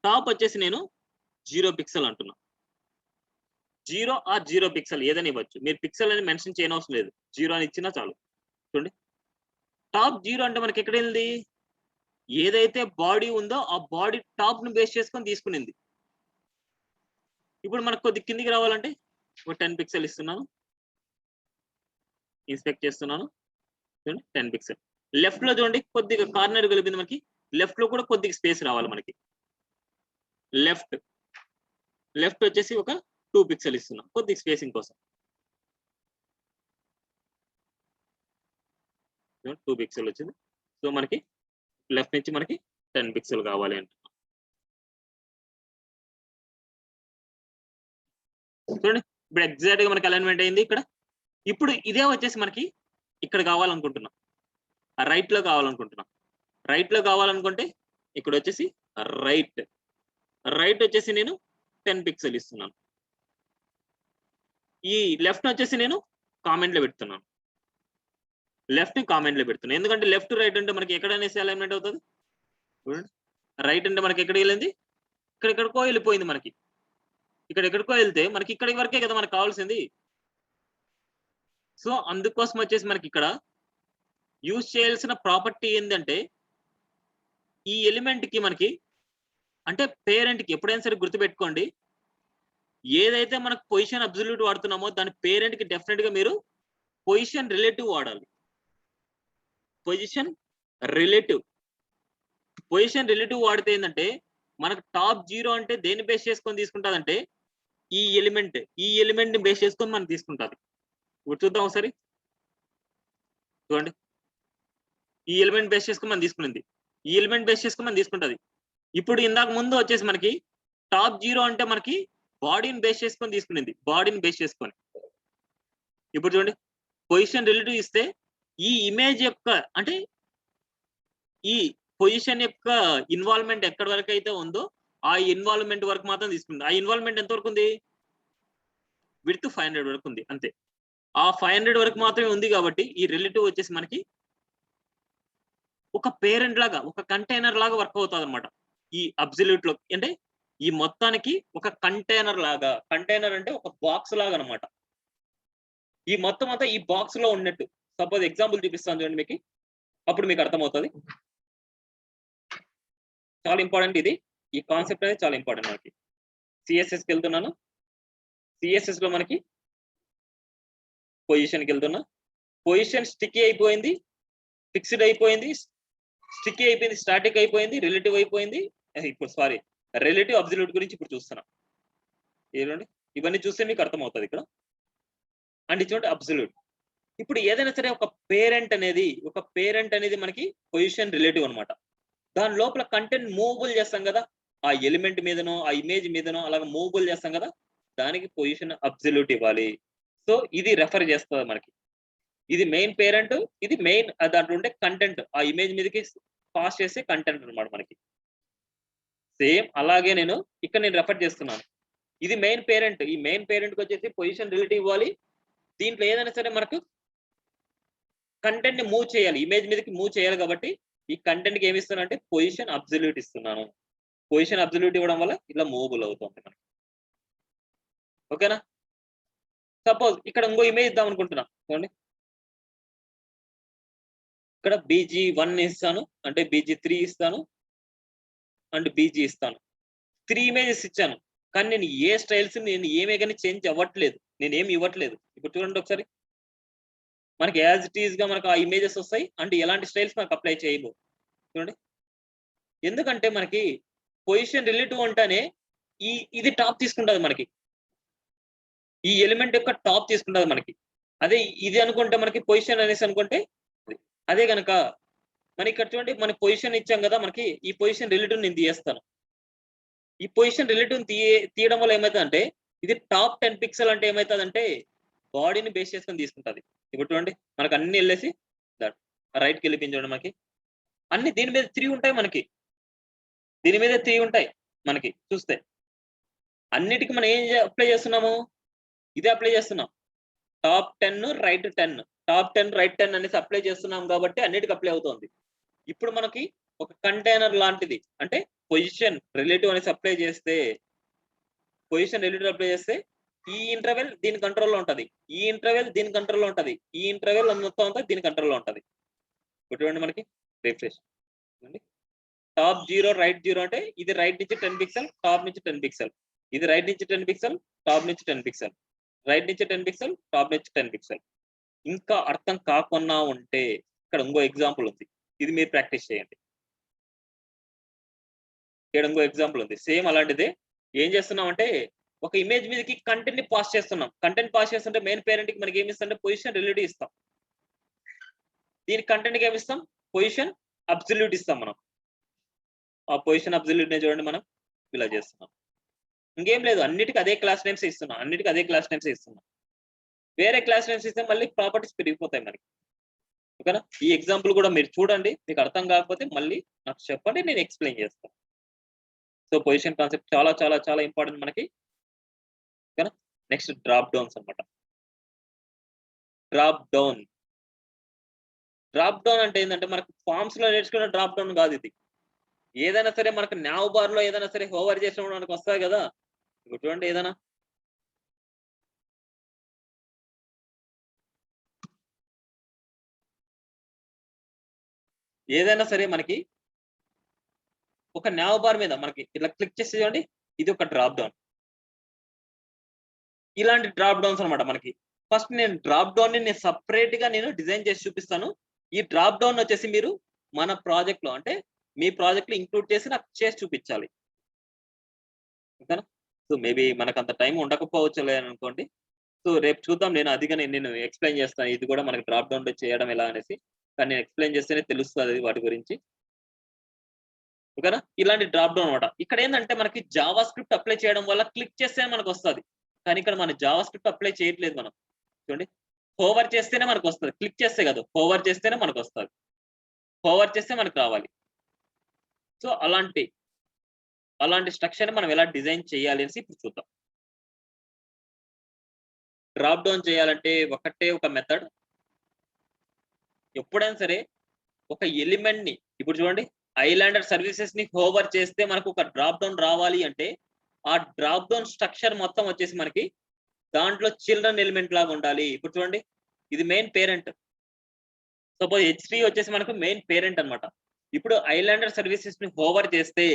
టాప్ వచ్చేసి నేను 0 పిక్సెల్ అంటున్నా. 0 ఆర్ 0 పిక్సెల్ ఏదైనా ఇవ్వచ్చు. మీరు పిక్సెల్ అని మెన్షన్ చేయనవసరం లేదు. 0 అని ఇచ్చినా చాలు. చూడండి టాప్ 0 అంటే మనకి ఎక్కడ వెళ్ళింది, ఏదైతే బాడీ ఉందో ఆ బాడీ టాప్ ను బేస్ చేసుకొని తీసుకునింది. ఇప్పుడు మనకు కొద్ది కిందికి రావాలంటే ఒక 10 పిక్సెల్ ఇస్తున్నాను, ఇన్స్పెక్ట్ చేస్తున్నాను. చూడండి 10 పిక్సెల్. లెఫ్ట్ లో చూడండి కొద్దిగా కార్నర్ కలిపింది మనకి. లెఫ్ట్ లో కూడా కొద్దిగా స్పేస్ రావాలి మనకి. లెఫ్ట్ వచ్చేసి ఒక 2 పిక్సెల్ ఇస్తున్నాం కొద్దిగా స్పేసింగ్ కోసం. 2 పిక్సెల్ వచ్చింది. సో మనకి లెఫ్ట్ నుంచి మనకి 10 పిక్సెల్ కావాలి అంటే చూడండి ఇప్పుడు ఎగ్జాక్ట్ గా మనకి అలైన్మెంట్ అయింది ఇక్కడ. ఇప్పుడు ఇదే వచ్చేసి మనకి ఇక్కడ కావాలనుకుంటున్నాం, రైట్ లో కావాలనుకుంటున్నాం. రైట్ లో కావాలనుకుంటే ఇక్కడ వచ్చేసి రైట్ వచ్చేసి నేను 10 పిక్సెల్ ఇస్తున్నాను. ఈ లెఫ్ట్ వచ్చేసి నేను కామెంట్ లో పెడుతున్నాను. ఎందుకంటే లెఫ్ట్ రైట్ అంటే మనకి ఎక్కడ అనేసి అలైన్మెంట్ అవుతుంది. రైట్ అంటే మనకి ఎక్కడ వెళ్ళింది, ఇక్కడెక్కడికో వెళ్ళిపోయింది మనకి. ఎక్కడికో వెళ్తే మనకి ఇక్కడి వరకే కదా మనకు కావాల్సింది. సో అందుకోసం వచ్చేసి మనకి ఇక్కడ యూజ్ చేయాల్సిన ప్రాపర్టీ ఏంటంటే ఈ ఎలిమెంట్ కి మనకి అంటే పేరెంట్ కి ఎప్పుడైనా సరే గుర్తుపెట్టుకోండి, ఏదైతే మనకు పొజిషన్ అబ్సల్యూట్ వాడుతున్నామో దాని పేరెంట్ కి డెఫినెట్ గా మీరు పొజిషన్ రిలేటివ్ వాడాలి. పొజిషన్ రిలేటివ్ వాడితే ఏంటంటే మనకు టాప్ 0 అంటే దేన్ని బేస్ చేసుకొని తీసుకుంటాదంటే ఈ ఎలిమెంట్ ని బేస్ చేసుకొని మనం తీసుకుంటాది. ఇప్పుడు చూద్దాం ఒకసారి. చూడండి ఈ ఎలిమెంట్ బేస్ చేసుకొని మనం తీసుకునింది, ఈ ఎలిమెంట్ బేస్ చేసుకొని మనం తీసుకుంటది. ఇప్పుడు ఇందాక ముందు వచ్చేసి మనకి టాప్ 0 అంటే మనకి బాడీని బేస్ చేసుకొని తీసుకునింది, బాడీని బేస్ చేసుకొని. ఇప్పుడు చూడండి పొజిషన్ రిలేటివ్ ఇస్తే ఈ ఇమేజ్ యొక్క అంటే ఈ పొజిషన్ యొక్క ఇన్వాల్వ్మెంట్ ఎక్కడి వరకు అయితే ఉందో ఆ ఇన్వాల్వ్మెంట్ వరకు మాత్రం తీసుకుంది. ఆ ఇన్వాల్వ్మెంట్ ఎంత వరకు ఉంది, విడ్త్ 500 వరకు ఉంది అంతే. ఆ 500 వరకు మాత్రమే ఉంది కాబట్టి ఈ రిలేటివ్ వచ్చేసి మనకి ఒక పేరెంట్ లాగా ఒక కంటైనర్ లాగా వర్క్ అవుతుంది అనమాట. ఈ అబ్సల్యూట్ లో అంటే ఈ మొత్తానికి ఒక కంటైనర్ లాగా, కంటైనర్ అంటే ఒక బాక్స్ లాగా అనమాట. ఈ మొత్తం అంతా ఈ బాక్స్ లో ఉన్నట్టు. సపోజ్ ఎగ్జాంపుల్ చూపిస్తాను చూడండి మీకు, అప్పుడు మీకు అర్థమవుతుంది. చాలా ఇంపార్టెంట్ ఇది, ఈ కాన్సెప్ట్ అనేది చాలా ఇంపార్టెంట్ మనకి. సిఎస్ఎస్కి వెళ్తున్నాను, సిఎస్ఎస్ లో మనకి పొజిషన్కి వెళ్తున్నా. పొజిషన్ స్టిక్కీ అయిపోయింది, ఫిక్స్డ్ అయిపోయింది, స్టిక్కీ అయిపోయింది, స్టాటిక్ అయిపోయింది, రిలేటివ్ అయిపోయింది. ఇప్పుడు సారీ రిలేటివ్ అబ్సల్యూట్ గురించి ఇప్పుడు చూస్తున్నాం. ఏమండి ఇవన్నీ చూస్తే మీకు అర్థమవుతుంది ఇక్కడ. అండ్ చూడండి అబ్సల్యూట్. ఇప్పుడు ఏదైనా సరే ఒక పేరెంట్ అనేది మనకి పొజిషన్ రిలేటివ్ అనమాట. దాని లోపల కంటెంట్ మూవబుల్ చేస్తాం కదా, ఆ ఎలిమెంట్ మీదనో ఆ ఇమేజ్ మీదనో అలాగ మూవబుల్ చేస్తాం కదా, దానికి పొజిషన్ అబ్సల్యూట్ ఇవ్వాలి. సో ఇది రెఫర్ చేస్తుంది మనకి. ఇది మెయిన్ పేరెంట్, ఇది మెయిన్ దాంట్లో ఉండే కంటెంట్, ఆ ఇమేజ్ మీదకి పాస్ చేసే కంటెంట్ అనమాట మనకి. సేమ్ అలాగే నేను రెఫర్ చేస్తున్నాను. ఇది మెయిన్ పేరెంట్, ఈ మెయిన్ పేరెంట్ కి వచ్చేసి పొజిషన్ రిలేటివ్ ఇవ్వాలి. దీంట్లో ఏదైనా సరే మనకు కంటెంట్ ని మూవ్ చేయాలి, ఇమేజ్ మీదకి మూవ్ చేయాలి కాబట్టి ఈ కంటెంట్ కి ఏమి ఇస్తున్నాను అంటే పొజిషన్ అబ్సల్యూట్ ఇస్తున్నాను. పొజిషన్ అబ్సల్యూట్ ఇవ్వడం వల్ల ఇట్లా మూవబుల్ అవుతుంది మనకి. ఓకేనా? సపోజ్ ఇక్కడ ఇంకో ఇమేజ్ ఇద్దాం అనుకుంటున్నా చూడండి. ఇక్కడ BG1 ఇస్తాను, అంటే BG3 ఇస్తాను అండ్ BG ఇస్తాను. 3 ఇమేజెస్ ఇచ్చాను, కానీ నేను ఏ స్టైల్స్ ఏమే కానీ చేంజ్ అవ్వట్లేదు, నేనేమి ఇవ్వట్లేదు. ఇప్పుడు చూడండి ఒకసారి, మనకి యాజ్ ఇట్ ఈస్ గా మనకు ఆ ఇమేజెస్ వస్తాయి అండ్ ఎలాంటి స్టైల్స్ మనకు అప్లై చేయము. చూడండి ఎందుకంటే మనకి పొజిషన్ రిలేటివ్ అంటేనే ఇది టాప్ తీసుకుంటుంది మనకి, ఈ ఎలిమెంట్ యొక్క టాప్ తీసుకుంటుంది మనకి. అదే ఇది అనుకుంటే మనకి పొజిషన్ అనేసి అనుకుంటే అదే కనుక మనకి ఇక్కడ చూడండి మన పొజిషన్ ఇచ్చాం కదా, మనకి ఈ పొజిషన్ రిలేటివ్ నేను తీయేస్తాను. ఈ పొజిషన్ రిలేటివ్ తీయడం వల్ల ఏమవుతుందంటే ఇది టాప్ 10 పిక్సెల్ అంటే ఏమవుతుందంటే బాడీని బేస్ చేసుకొని తీసుకుంటుంది. ఇప్పుడు చూడండి మనకు అన్ని వెళ్ళేసి రైట్కి వెళ్ళిపించండి, మనకి అన్ని దీని మీద 3 ఉంటాయి, మనకి దీని మీద 3 ఉంటాయి మనకి చూస్తే. అన్నిటికీ మనం ఏం అప్లై చేస్తున్నాము, ఇదే అప్లై చేస్తున్నాం. టాప్ 10 రైట్ 10 టాప్ 10 రైట్ 10 అనేసి అప్లై చేస్తున్నాం కాబట్టి అన్నిటికి అప్లై అవుతుంది. ఇప్పుడు మనకి ఒక కంటైనర్ లాంటిది అంటే పొజిషన్ రిలేటివ్ అనేసి అప్లై చేస్తే ఈ ఇంటర్వెల్ దీని కంట్రోల్లో ఉంటది, ఈ ఇంటర్వెల్ దీని కంట్రోల్లో ఉంటది, ఈ ఇంటర్వెల్ మొత్తం అంతా దీని కంట్రోల్లో ఉంటది. చూడండి మనకి రిఫ్రెష్ టాప్ 0 రైట్ 0 అంటే ఇది రైట్ నుంచి 10 పిక్సెల్ టాప్ నుంచి 10 పిక్సెల్, ఇది రైట్ నుంచి 10 పిక్సెల్ టాప్ నుంచి 10 పిక్సెల్, రైట్ నుంచి 10 పిక్సెల్ టాప్ నుంచి 10 పిక్సెల్. ఇంకా అర్థం కాకుండా ఉంటే ఇక్కడ ఇంకో ఎగ్జాంపుల్ ఉంది, ఇది మీరు ప్రాక్టీస్ చేయండి. ఇక్కడ ఇంకో ఎగ్జాంపుల్ ఉంది సేమ్ అలాంటిదే. ఏం చేస్తున్నాం అంటే ఒక ఇమేజ్ మీదకి కంటెంట్ ని పాస్ చేస్తున్నాం. కంటెంట్ పాస్ చేస్తుంటే మెయిన్ పేరెంట్ కి మనకి ఏమి ఇస్తాం అంటే పొజిషన్ రిలేటివ్ ఇస్తాం. దీనికి కంటెంట్ కి ఏమి ఇస్తాం, పొజిషన్ అబ్సల్యూట్ ఇస్తాం. మనం ఆ పొజిషన్ అబ్సల్యూట్ నే చూడండి మనం ఇలా చేస్తున్నాం. ఇంకేం లేదు, అన్నిటికీ అదే క్లాస్ నేమ్స్ ఇస్తున్నాం, అన్నిటికీ అదే క్లాస్ నేమ్స్ ఇస్తున్నాం. వేరే క్లాస్ నేమ్స్ ఇస్తే మళ్ళీ ప్రాపర్టీస్ పెరిగిపోతాయి మనకి. ఓకేనా? ఈ ఎగ్జాంపుల్ కూడా మీరు చూడండి, మీకు అర్థం కాకపోతే మళ్ళీ నాకు చెప్పండి, నేను ఎక్స్ప్లెయిన్ చేస్తాను. సో పొజిషన్ కాన్సెప్ట్ చాలా చాలా చాలా ఇంపార్టెంట్ మనకి. ఓకేనా? నెక్స్ట్ డ్రాప్ డౌన్స్ అన్నమాట. డ్రాప్ డౌన్ అంటే ఏంటంటే మనకు ఫార్మ్స్ లో నేర్చుకున్న డ్రాప్ డౌన్ కాదు ఇది. ఏదైనా సరే మనకు నావ్ బార్ లో ఏదైనా సరే హోవర్ చేసినప్పుడు మనకు వస్తాయి కదా. ఇప్పుడు చూడండి ఏదైనా సరే మనకి ఒక నావ్ బార్ మీద మనకి ఇట్లా క్లిక్ చేసి చూడండి, ఇది ఒక డ్రాప్ డౌన్. ఇలాంటి డ్రాప్ డౌన్స్ అనమాట మనకి. ఫస్ట్ నేను డ్రాప్ డౌన్ ని నేను సపరేట్ గా నేను డిజైన్ చేసి చూపిస్తాను. ఈ డ్రాప్ డౌన్ వచ్చేసి మీరు మన ప్రాజెక్ట్ లో అంటే మీ ప్రాజెక్ట్ లో ఇంక్లూడ్ చేసి నాకు చేసి చూపించాలి. ఓకేనా? సో మేబీ మనకు అంత టైం ఉండకపోవచ్చు అనుకోండి. సో రేపు చూద్దాం, నేను అదిగా నేను ఎక్స్ప్లెయిన్ చేస్తాను ఇది కూడా మనకి డ్రాప్ డౌన్ లో చేయడం ఎలా అనేసి. కానీ నేను ఎక్స్ప్లెయిన్ చేస్తేనే తెలుస్తుంది వాటి గురించి. ఓకేనా? ఇలాంటి డ్రాప్ డౌన్ అనమాట. ఇక్కడ ఏంటంటే మనకి జావా స్క్రిప్ట్ అప్లై చేయడం వల్ల క్లిక్ చేస్తే మనకు వస్తుంది. కానీ ఇక్కడ మన జావా స్క్రిప్ట్ అప్లై చేయట్లేదు మనం. చూడండి, హోవర్ చేస్తేనే మనకు వస్తుంది, క్లిక్ చేస్తే కాదు, హోవర్ చేస్తేనే మనకు వస్తుంది. హోవర్ చేస్తే మనకు రావాలి. సో అలాంటి స్ట్రక్చర్ మనం ఎలా డిజైన్ చేయాలి అనేసి ఇప్పుడు చూద్దాం. డ్రాప్ డౌన్ చేయాలంటే ఒకటే ఒక మెథడ్. ఎప్పుడైనా సరే ఒక ఎలిమెంట్ ని ఇప్పుడు చూడండి, ఐలాండర్ సర్వీసెస్ ని హోవర్ చేస్తే మనకు ఒక డ్రాప్ డౌన్ రావాలి అంటే ఆ డ్రాప్ డౌన్ స్ట్రక్చర్ మొత్తం వచ్చేసి మనకి దాంట్లో చిల్డ్రన్ ఎలిమెంట్ లాగా ఉండాలి. ఇప్పుడు చూడండి, ఇది మెయిన్ పేరెంట్. సపోజ్ H3 వచ్చేసి మనకు మెయిన్ పేరెంట్ అన్నమాట. ఇప్పుడు ఐలాండర్ సర్వీసెస్ ని హోవర్ చేస్తే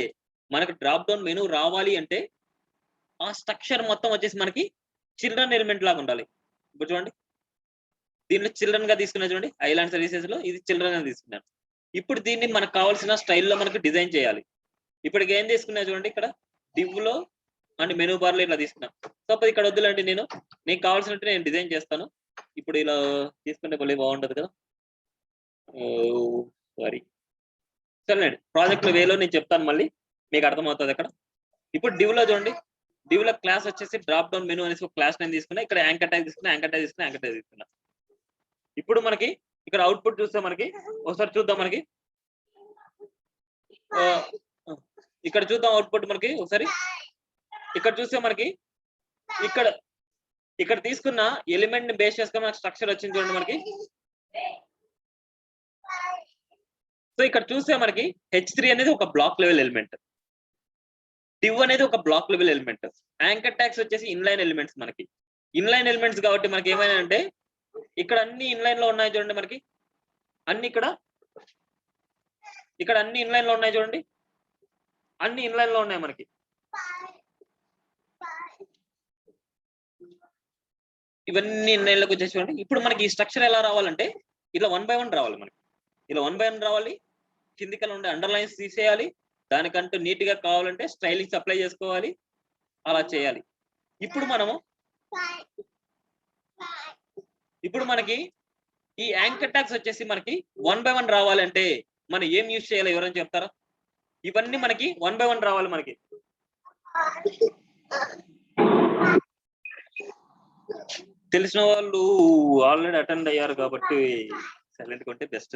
మనకు డ్రాప్ డౌన్ మెనూ రావాలి అంటే ఆ స్ట్రక్చర్ మొత్తం వచ్చేసి మనకి చిల్డ్రన్ ఎలిమెంట్ లాగా ఉండాలి. ఇప్పుడు చూడండి, దీనిలో చిల్డ్రన్ గా తీసుకున్నా చూడండి, ఐలాండ్ సర్వీసెస్ లో ఇది చిల్డ్రన్ గా తీసుకున్నాను. ఇప్పుడు దీన్ని మనకు కావాల్సిన స్టైల్లో మనకు డిజైన్ చేయాలి. ఇప్పటికి ఏం తీసుకున్నా చూడండి, ఇక్కడ డివ్ లో అండ్ మెనూ బార్ లో ఇట్లా తీసుకున్నా. సపోజ్ ఇక్కడ వద్దులంటే నేను కావాల్సినట్టు నేను డిజైన్ చేస్తాను. ఇప్పుడు ఇలా తీసుకుంటే మళ్ళీ బాగుంటది కదా. సారీ, సరేనండి, ప్రాజెక్ట్ వేలో నేను చెప్తాను, మళ్ళీ మీకు అర్థమవుతుంది అక్కడ. ఇప్పుడు డివ్ లో చూడండి, డివ్ లో క్లాస్ వచ్చేసి డ్రాప్ డౌన్ మెనూ అనేసి ఒక క్లాస్ నేను తీసుకున్నా. ఇక్కడ యాంకర్ ట్యాగ్ తీసుకున్నా. ఇప్పుడు మనకి ఇక్కడ అవుట్పుట్ చూస్తే మనకి ఒకసారి చూద్దాం. మనకి ఇక్కడ చూద్దాం అవుట్పుట్ మనకి ఒకసారి. ఇక్కడ చూస్తే మనకి ఇక్కడ తీసుకున్న ఎలిమెంట్ ని బేస్ చేసుకుని మనకి స్ట్రక్చర్ వచ్చింది చూడండి మనకి. సో ఇక్కడ చూస్తే మనకి H3 అనేది ఒక బ్లాక్ లెవెల్ ఎలిమెంట్, div అనేది ఒక block level element, anchor tags వచ్చేసి ఇన్లైన్ ఎలిమెంట్స్. మనకి ఇన్లైన్ ఎలిమెంట్స్ కాబట్టి మనకి ఏమైనా అంటే ఇక్కడ అన్ని ఇన్లైన్ లో ఉన్నాయి చూడండి మనకి, అన్ని ఇక్కడ అన్ని ఇన్లైన్ లో ఉన్నాయి చూడండి, అన్ని ఇన్లైన్ లో ఉన్నాయి మనకి. ఇవన్నీ ఇన్లైన్లోకి వచ్చేసి చూడండి. ఇప్పుడు మనకి ఈ స్ట్రక్చర్ ఎలా రావాలంటే ఇలా 1 by 1 రావాలి. మనకి ఇలా 1 by 1 రావాలి. కిందికలా ఉండే అండర్లైన్స్ తీసేయాలి. దానికంటూ నీట్ గా కావాలంటే స్టైలింగ్స్ అప్లై చేసుకోవాలి. అలా చేయాలి. ఇప్పుడు మనకి ఈ యాంకర్ ట్యాగ్స్ వచ్చేసి మనకి 1 by 1 రావాలంటే మనం ఏం యూజ్ చేయాలి, ఎవరైనా చెప్తారా? ఇవన్నీ మనకి 1 by 1 రావాలి. మనకి తెలిసిన వాళ్ళు ఆల్రెడీ అటెండ్ అయ్యారు కాబట్టి సైలెంట్ కొంటే బెస్ట్.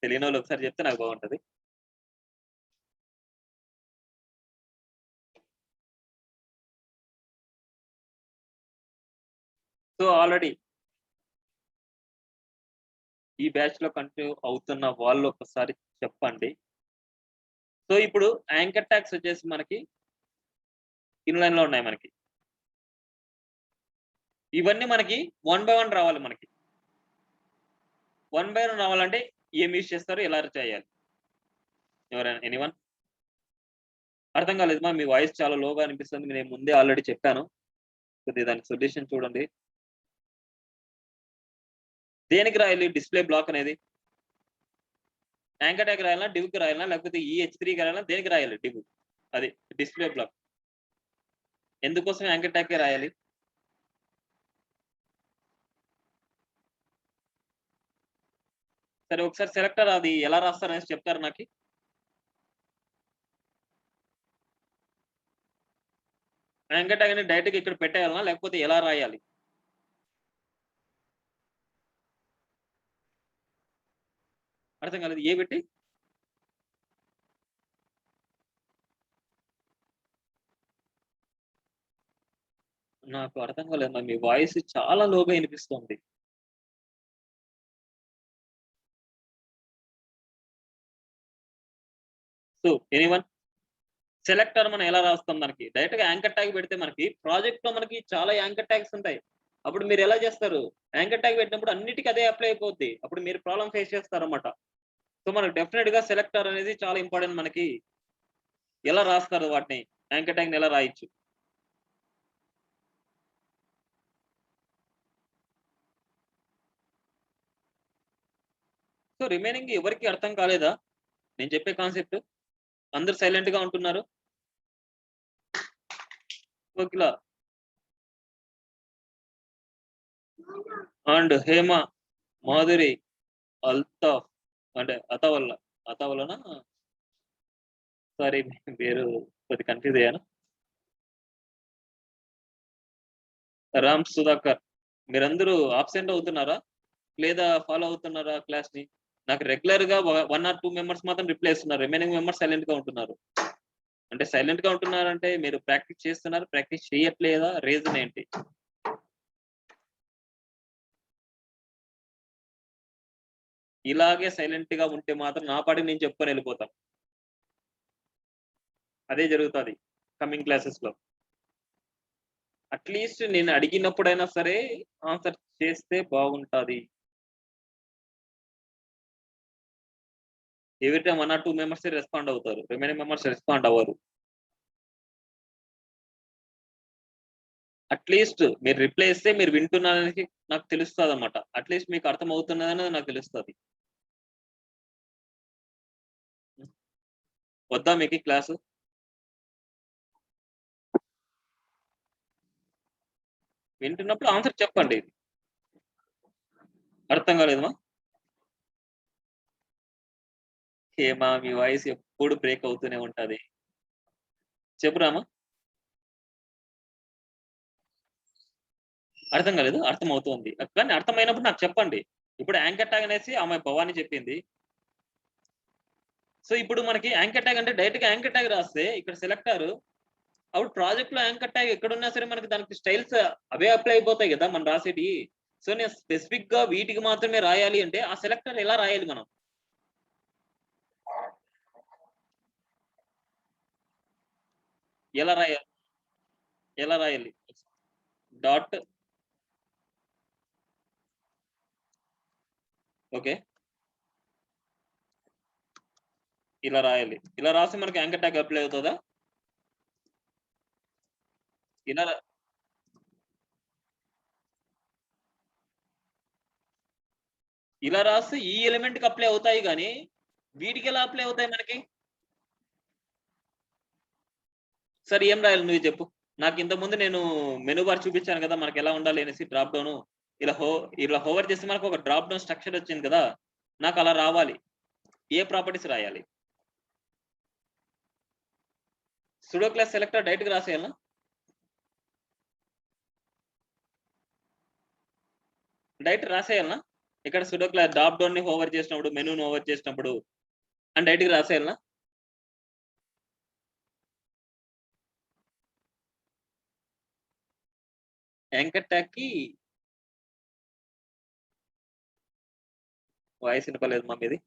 తెలియని వాళ్ళు ఒకసారి చెప్తే నాకు బాగుంటది. సో ఆల్రెడీ ఈ బ్యాచ్ లో కంటిన్యూ అవుతున్న వాళ్ళు ఒకసారి చెప్పండి. సో ఇప్పుడు యాంకర్ ట్యాగ్స్ వచ్చేసి మనకి ఇన్లైన్ లో ఉన్నాయి మనకి. ఇవన్నీ మనకి 1 బై 1 రావాలి మనకి. 1 బై 1 రావాలంటే ఏం యూజ్ చేస్తారు? ఎలా చేయాలి? ఎవరైనా ఎనీవన్? అర్థం కాలేదు మీ వాయిస్ చాలా లోగా అనిపిస్తుంది. నేను ముందే ఆల్రెడీ చెప్పాను. కొద్దిగా దానికి సొల్యూషన్ చూడండి. దేనికి రాయాలి డిస్‌ప్లే బ్లాక్ అనేది? యాంకర్ ట్యాగ్ రాయాలా? డివ్‌కి రాయాలా? లేకపోతే ఈ H3కి రాయాలా? దేనికి రాయాలి డివ్? అది డిస్‌ప్లే బ్లాక్. ఎందుకోసం యాంకర్ ట్యాగ్‌కే రాయాలి? సరే ఒకసారి సెలెక్టర్ అది ఎలా రాస్తారనేసి చెప్తారా నాకి? యాంకర్ ట్యాగ్ అనేది డైరెక్ట్‌గా ఇక్కడ పెట్టేయాలనా? లేకపోతే ఎలా రాయాలి? అర్థం కాలేదు. ఏ పెట్టి? నాకు అర్థం కాలేదు మీ వాయిస్ చాలా లోగా వినిపిస్తుంది. So anyone? సెలెక్టర్ మనం ఎలా రాస్తాం దానికి? డైరెక్ట్‌గా యాంకర్ ట్యాగ్ పెడితే మనకి ప్రాజెక్ట్‌లో మనకి చాలా యాంకర్ ట్యాగ్స్ ఉంటాయి. అప్పుడు మీరు ఎలా చేస్తారు? యాంకర్ ట్యాగ్ పెట్టినప్పుడు అన్నిటికి అదే అప్లై అయిపోద్ది. అప్పుడు మీరు ప్రాబ్లమ్ ఫేస్ చేస్తారన్నమాట. సో మనకు డెఫినిట్‌గా సెలెక్టర్ అనేది చాలా ఇంపార్టెంట్ మనకి. ఎలా రాస్తారు వాటిని? యాంకర్ ట్యాగ్‌ని ఎలా రాయొచ్చు? సో రిమైనింగ్ ఎవరికీ అర్థం కాలేదా? నేను చెప్పే కాన్సెప్ట్? అందరూ సైలెంట్‌గా ఉంటున్నారు. కోకిల అండ్ హేమ, మాధురి, అల్తాఫ్ అంటే అతావల్లనా? సారీ పేరు కొద్దిగా కన్‌ఫ్యూజ్ అయ్యాను. రామ్ సుధాకర్ మీరందరూ అబ్సెంట్ అవుతున్నారా? లేదా ఫాలో అవుతున్నారా క్లాస్‌ని? నాకు రెగ్యులర్‌గా 1 ఆర్ 2 మెంబర్స్ మాత్రం రిప్లై ఇస్తున్నారు. రిమైనింగ్ మెంబర్స్ సైలెంట్‌గా ఉంటున్నారు. అంటే సైలెంట్‌గా ఉంటున్నారంటే మీరు ప్రాక్టీస్ చేస్తున్నారు, ప్రాక్టీస్ చేయట్లేదా? రీజన్ ఏంటి? ఇలాగే సైలెంట్‌గా ఉంటే మాత్రం నా పాటికి నేను చెప్పుకొని ఎళ్ళిపోతా. అదే జరుగుతది కమింగ్ క్లాసెస్‌లో. అట్‌లీస్ట్ నేను అడిగినప్పుడైనా సరే ఆన్సర్ చేస్తే బాగుంటది. ఎవ్రి టైమ్ 1 ఆర్ 2 మెంబర్సే రెస్పాండ్ అవుతారు. రిమైనింగ్ మెంబర్స్ రెస్పాండ్ అవ్వరు. అట్‌లీస్ట్ మీరు రిప్లై ఇస్తే మీరు వింటున్నారనేసి నాకు తెలుస్తదన్నమాట. అట్‌లీస్ట్ మీకు అర్థమవుతున్నదని నాకు తెలుస్తది. వద్దా మీకి క్లాసు? వింటున్నప్పుడు ఆన్సర్ చెప్పండి. అర్థం కాలేదమ్మా? హేమ మీ వాయిస్ ఎప్పుడు బ్రేక్ అవుతూనే ఉంటది. చెప్పు రామా? అర్థం కాలేదు. అర్థమవుతోంది. కానీ అర్థమైనప్పుడు నాకు చెప్పండి. ఇప్పుడు యాంకర్ ట్యాగ్ అనేసి ఆమె భవాని చెప్పింది. సో ఇప్పుడు మనకి యాంకర్ ట్యాగ్ అంటే డైరెక్ట్‌గా యాంకర్ ట్యాగ్ రాస్తే ఇక్కడ సెలెక్టారు అప్పుడు ప్రాజెక్ట్‌లో యాంకర్ ట్యాగ్ ఎక్కడున్నా సరే మనకి దానికి స్టైల్స్ అవే అప్లై అయిపోతాయి గదా! మనం రాసేటియి. సో నేను స్పెసిఫిక్‌గా వీటికి మాత్రమే రాయాలి అంటే ఆ సెలెక్టర్ ఎలా రాయాలి మనం? ఎలా రాయాలి? ఎలా రాయాలి? Dot okay. ఇలా రాయాలి. ఇలా రాస్తే మనకి యాంకర్ ట్యాగ్ అప్లై అవుతదా? ఇలా రా ఇలా రాస్తే ఈ ఎలిమెంట్‌కి అప్లై అవుతాయి గానీ, వీటికెలా అప్లై అవుతాయి మనకి? సరే ఏం రాయాలి నువ్వే చెప్పు. నాకింతకుముందు నేను మెనూ బార్ చూపించాను గదా! మనకెలా ఉండాలి అనేసి డ్రాప్ డౌను. ఇలా హో ఇలా హోవర్ చేస్తే మనకొక డ్రాప్ డౌన్ స్ట్రక్చర్ వచ్చింది కదా! నాకలా రావాలి. ఏ ప్రాపర్టీస్ రాయాలి? సూడో క్లాస్ సెలెక్టర్ డైరెక్ట్‌గా రాసేయాలనా? డైరెక్ట్ రాసేయాలనా? ఇక్కడ సూడో క్లాస్ డ్రాప్ డౌన్‌ని హోవర్ చేసినప్పుడు, మెనూని హోవర్ చేసినప్పుడు అని డైరెక్ట్‌గా రాసేయాలనా? యాంకర్ ట్యాగ్‌కి వాయిస్ వినపలేదు మా మీది.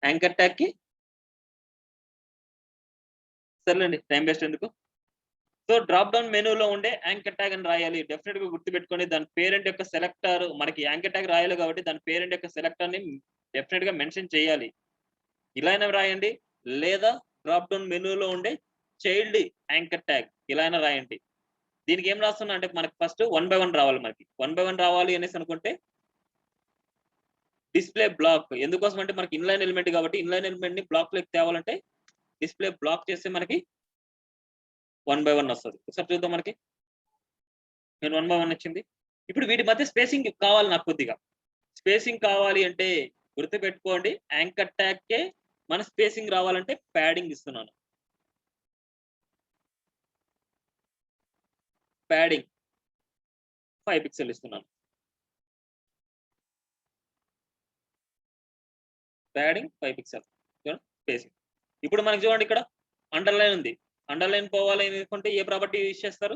యాంకర్ ట్యాగ్ కి సర్లేండి, టైం వేస్ట్ ఎందుకు. సో డ్రాప్ డౌన్ మెనూలో ఉండే యాంకర్ ట్యాగ్ అని రాయాలి. డెఫినెట్ గా గుర్తుపెట్టుకోండి. దాని పేరెంట్ యొక్క సెలెక్టర్ మనకి యాంకర్ ట్యాగ్ రాయాలి కాబట్టి దాని పేరెంట్ యొక్క సెలెక్టర్ ని డెఫినెట్ గా మెన్షన్ చేయాలి. ఇలా అయినా రాయండి, లేదా డ్రాప్ డౌన్ మెనూలో ఉండే చైల్డ్ యాంకర్ ట్యాగ్ ఇలా అయినా రాయండి. దీనికి ఏం రాస్తున్నా అంటే మనకి ఫస్ట్ 1 by 1 రావాలి. మనకి 1 by 1 రావాలి అనేసి అనుకుంటే డిస్ప్లే బ్లాక్. ఎందుకోసం అంటే మనకి ఇన్లైన్ ఎలిమెంట్ కాబట్టి ఇన్లైన్ ఎలిమెంట్ ని బ్లాక్ లోకి తేవాలంటే డిస్ప్లే బ్లాక్ చేస్తే మనకి 1 by 1 వస్తుంది. ఒకసారి చూద్దాం. మనకి నేను 1 by 1 వచ్చింది. ఇప్పుడు వీటి మధ్య స్పేసింగ్ కావాలి. నాకు కొద్దిగా స్పేసింగ్ కావాలి అంటే గుర్తుపెట్టుకోండి, యాంకర్ ట్యాగ్ కే మన స్పేసింగ్ రావాలంటే ప్యాడింగ్ ఇస్తున్నాను. ప్యాడింగ్ 5 పిక్సెల్ ఇస్తున్నాను. Padding 5 pixel spacing. ఇప్పుడు మనకి చూడండి, ఇక్కడ అండర్లైన్ ఉంది. అండర్లైన్ పోవాలి అనుకుంటే ఏ ప్రాపర్టీ యూజ్ చేస్తారు?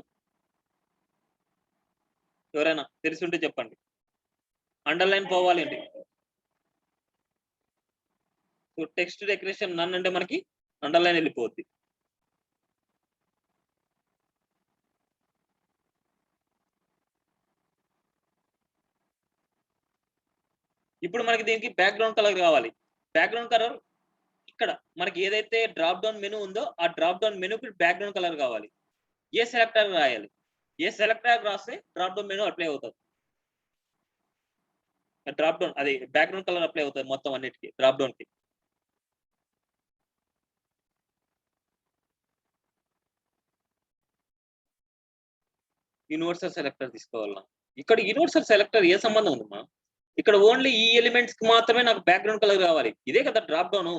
ఎవరైనా తెలిసి ఉంటే చెప్పండి. అండర్లైన్ పోవాలి అండి. సో టెక్స్ట్ డెకరేషన్ నన్ అంటే మనకి అండర్లైన్ వెళ్ళిపోద్ది. ఇప్పుడు మనకి దీనికి బ్యాక్గ్రౌండ్ కలర్ కావాలి. బ్యాక్గ్రౌండ్ కలర్ ఇక్కడ మనకి ఏదైతే డ్రాప్ డౌన్ మెనూ ఉందో ఆ డ్రాప్ డౌన్ మెనూకి బ్యాక్గ్రౌండ్ కలర్ కావాలి. ఏ సెలెక్టర్ రాయాలి? ఏ సెలెక్టర్ రాస్తే డ్రాప్ డౌన్ మెనూ అప్లై అవుతుంది. డ్రాప్ డౌన్ అది బ్యాక్గ్రౌండ్ కలర్ అప్లై అవుతుంది మొత్తం అన్నిటికీ డ్రాప్ డౌన్ కి. యూనివర్సల్ సెలెక్టర్ తీసుకోవాలా? ఇక్కడ యూనివర్సల్ సెలెక్టర్ ఏ సంబంధం ఉందమ్మా? ఇక్కడ ఓన్లీ ఈ ఎలిమెంట్స్ కి మాత్రమే నాకు బ్యాక్గ్రౌండ్ కలర్ కావాలి. ఇదే కదా డ్రాప్ డౌన్.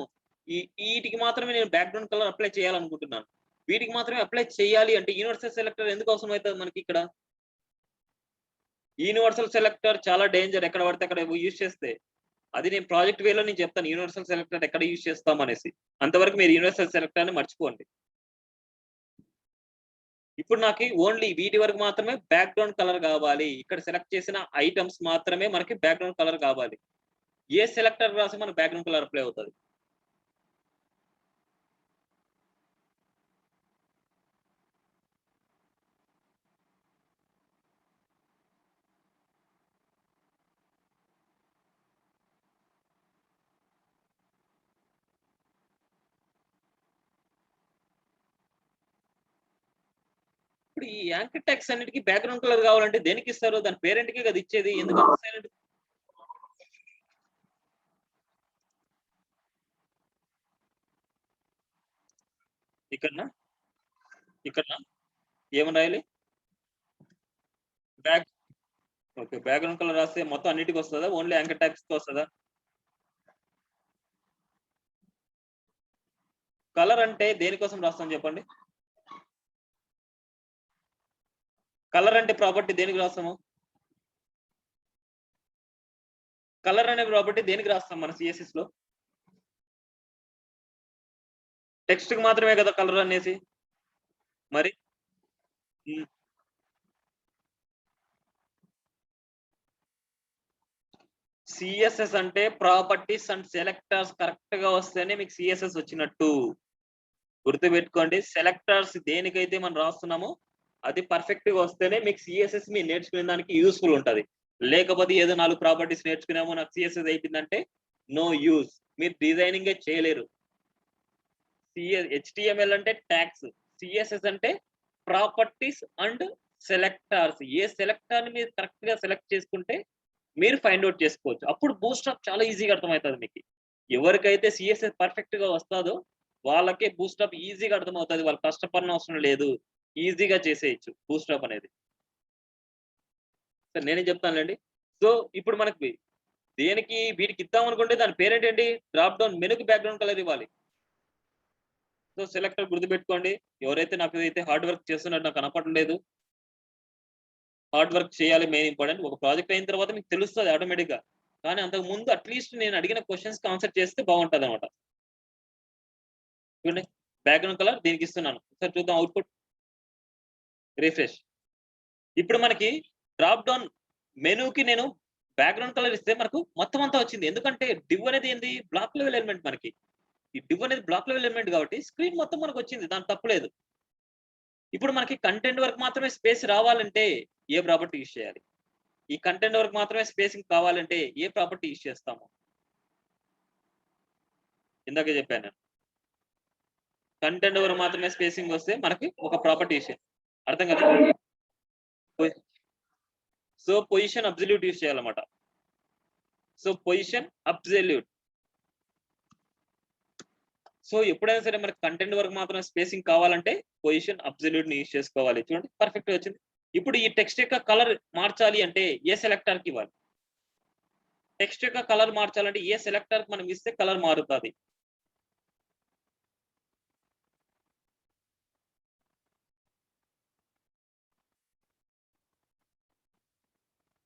వీటికి మాత్రమే నేను బ్యాక్గ్రౌండ్ కలర్ అప్లై చేయాలనుకుంటున్నాను. వీటికి మాత్రమే అప్లై చేయాలి అంటే యూనివర్సల్ సెలెక్టర్ ఎందుకు అవసరం అవుతుంది మనకి? ఇక్కడ యూనివర్సల్ సెలెక్టర్ చాలా డేంజర్. ఎక్కడ పడితే అక్కడ యూజ్ చేస్తే. అది నేను ప్రాజెక్ట్ వేలో నేను చెప్తాను యూనివర్సల్ సెలెక్టర్ ఎక్కడ యూజ్ చేస్తాం అనేసి. అంతవరకు మీరు యూనివర్సల్ సెలెక్టర్ ని మర్చిపోండి. ఇప్పుడు నాకు ఓన్లీ వీటి వరకు మాత్రమే బ్యాక్గ్రౌండ్ కలర్ కావాలి. ఇక్కడ సెలెక్ట్ చేసిన ఐటమ్స్ మాత్రమే మనకి బ్యాక్గ్రౌండ్ కలర్ కావాలి. ఏ సెలెక్టర్ రాసి మనకు బ్యాక్గ్రౌండ్ కలర్ అప్లై అవుతుంది? ఇప్పుడు ఈ యాంకర్ ట్యాగ్స్ అన్నిటికీ బ్యాక్గ్రౌండ్ కలర్ కావాలంటే దేనికి ఇస్తారు? దాని పేరెంట్ కి కదా ఇచ్చేది. ఎందుకు సైలెంట్? ఇక్కడనా ఇక్కడనా ఏమని రాయాలి? బ్యాక్ ఓకే, బ్యాక్గ్రౌండ్ కలర్ రాస్తే మొత్తం అన్నిటికి వస్తుందా? ఓన్లీ యాంకర్ ట్యాగ్స్ కి వస్తుందా? కలర్ అంటే దేనికోసం రాస్తాం చెప్పండి? కలర్ అంటే ప్రాపర్టీ దేనికి రాస్తాము? కలర్ అనే ప్రాపర్టీ దేనికి రాస్తాం మన సిఎస్ఎస్ లో? టెక్స్ట్ కి మాత్రమే కదా కలర్ అనేసి. మరి సిఎస్ఎస్ అంటే ప్రాపర్టీస్ అండ్ సెలెక్టర్స్ కరెక్ట్ గా వస్తేనే మీకు సిఎస్ఎస్ వచ్చినట్టు. గుర్తుపెట్టుకోండి, సెలెక్టర్స్ దేనికైతే మనం రాస్తున్నామో అది పర్ఫెక్ట్ గా వస్తేనే మీకు సిఎస్ఎస్ మీ నేర్చుకునే దానికి యూస్ఫుల్ ఉంటది. లేకపోతే ఏదో 4 ప్రాపర్టీస్ నేర్చుకున్నామో నాకు సిఎస్ఎస్ అయిపోయిందంటే నో యూస్. మీరు డిజైనింగ్ చేయలేరు. హెచ్టిఎంఎల్ అంటే ట్యాగ్స్, సిఎస్ఎస్ అంటే properties and selectors. A selector ని మీరు కరెక్ట్ గా సెలెక్ట్ చేసుకుంటే మీరు ఫైండ్ అవుట్ చేసుకోవచ్చు. అప్పుడు బూస్టప్ చాలా ఈజీగా అర్థమవుతుంది మీకు. ఎవరికైతే సిఎస్ఎస్ పర్ఫెక్ట్ గా వస్తుందో వాళ్ళకే బూస్టప్ ఈజీగా అర్థమవుతుంది. వాళ్ళు కష్టపడిన అవసరం లేదు, ఈజీగా చేసేయచ్చు బూస్టప్ అనేది. సరే నేనే చెప్తానులేండి. సో ఇప్పుడు మనకి దేనికి వీటికి ఇద్దాం అనుకుంటే దాని పేరెంట్ ఏంటి? డ్రాప్ డౌన్ మెనూకి బ్యాక్గ్రౌండ్ కలర్ ఇవ్వాలి. సో సెలెక్టర్ గుర్తుపెట్టుకోండి. ఎవరైతే నాకు అయితే హార్డ్ వర్క్ చేస్తున్నట్టు నాకు కనపడలేదు. హార్డ్ వర్క్ చేయాలి, మెయిన్ ఇంపార్టెంట్. ఒక ప్రాజెక్ట్ అయిన తర్వాత మీకు తెలుస్తుంది ఆటోమేటిక్ గా. కానీ అంతకు ముందు అట్లీస్ట్ నేను అడిగిన క్వశ్చన్స్ ఆన్సర్ చేస్తే బాగుంటది అనమాట. చూడండి, బ్యాక్గ్రౌండ్ కలర్ దీనికి ఇస్తున్నాను. ఒకసారి చూద్దాం అవుట్పుట్. రిఫ్రెష్. ఇప్పుడు మనకి డ్రాప్ డౌన్ మెనూకి నేను బ్యాక్గ్రౌండ్ కలర్ ఇస్తే మనకు మొత్తం అంతా వచ్చింది. ఎందుకంటే డివ్ అనేది ఏంది బ్లాక్ లెవెల్ ఎలిమెంట్ మనకి. ఈ డివ్ అనేది బ్లాక్ లెవెల్ ఎలిమెంట్ కాబట్టి స్క్రీన్ మొత్తం మనకు వచ్చింది. దాని తప్పులేదు. ఇప్పుడు మనకి కంటెంట్ వరకు మాత్రమే స్పేస్ రావాలంటే ఏ ప్రాపర్టీ యూజ్ చేయాలి? ఈ కంటెంట్ వరకు మాత్రమే స్పేసింగ్ కావాలంటే ఏ ప్రాపర్టీ యూజ్ చేస్తాము? ఇందాకే చెప్పాను నేను. కంటెంట్ వరకు మాత్రమే స్పేసింగ్ వస్తే మనకి ఒక ప్రాపర్టీ యూజ్ చేయాలి. అర్థం కదా? సో పొజిషన్ అబ్సల్యూట్ యూజ్ చేయాలన్నమాట. So position absolute. సో ఎప్పుడైనా సరే మనకి కంటెంట్ వరకు మాత్రం స్పేసింగ్ కావాలంటే పొజిషన్ అబ్సల్యూట్ ని యూజ్ చేసుకోవాలి. చూడండి పర్ఫెక్ట్ వచ్చింది. ఇప్పుడు ఈ టెక్స్ట్ యొక్క కలర్ మార్చాలి అంటే ఏ సెలెక్టర్ కి ఇవ్వాలి? టెక్స్ట్ యొక్క కలర్ మార్చాలంటే ఏ సెలెక్టర్ కి మనం ఇస్తే కలర్ మారుతుంది?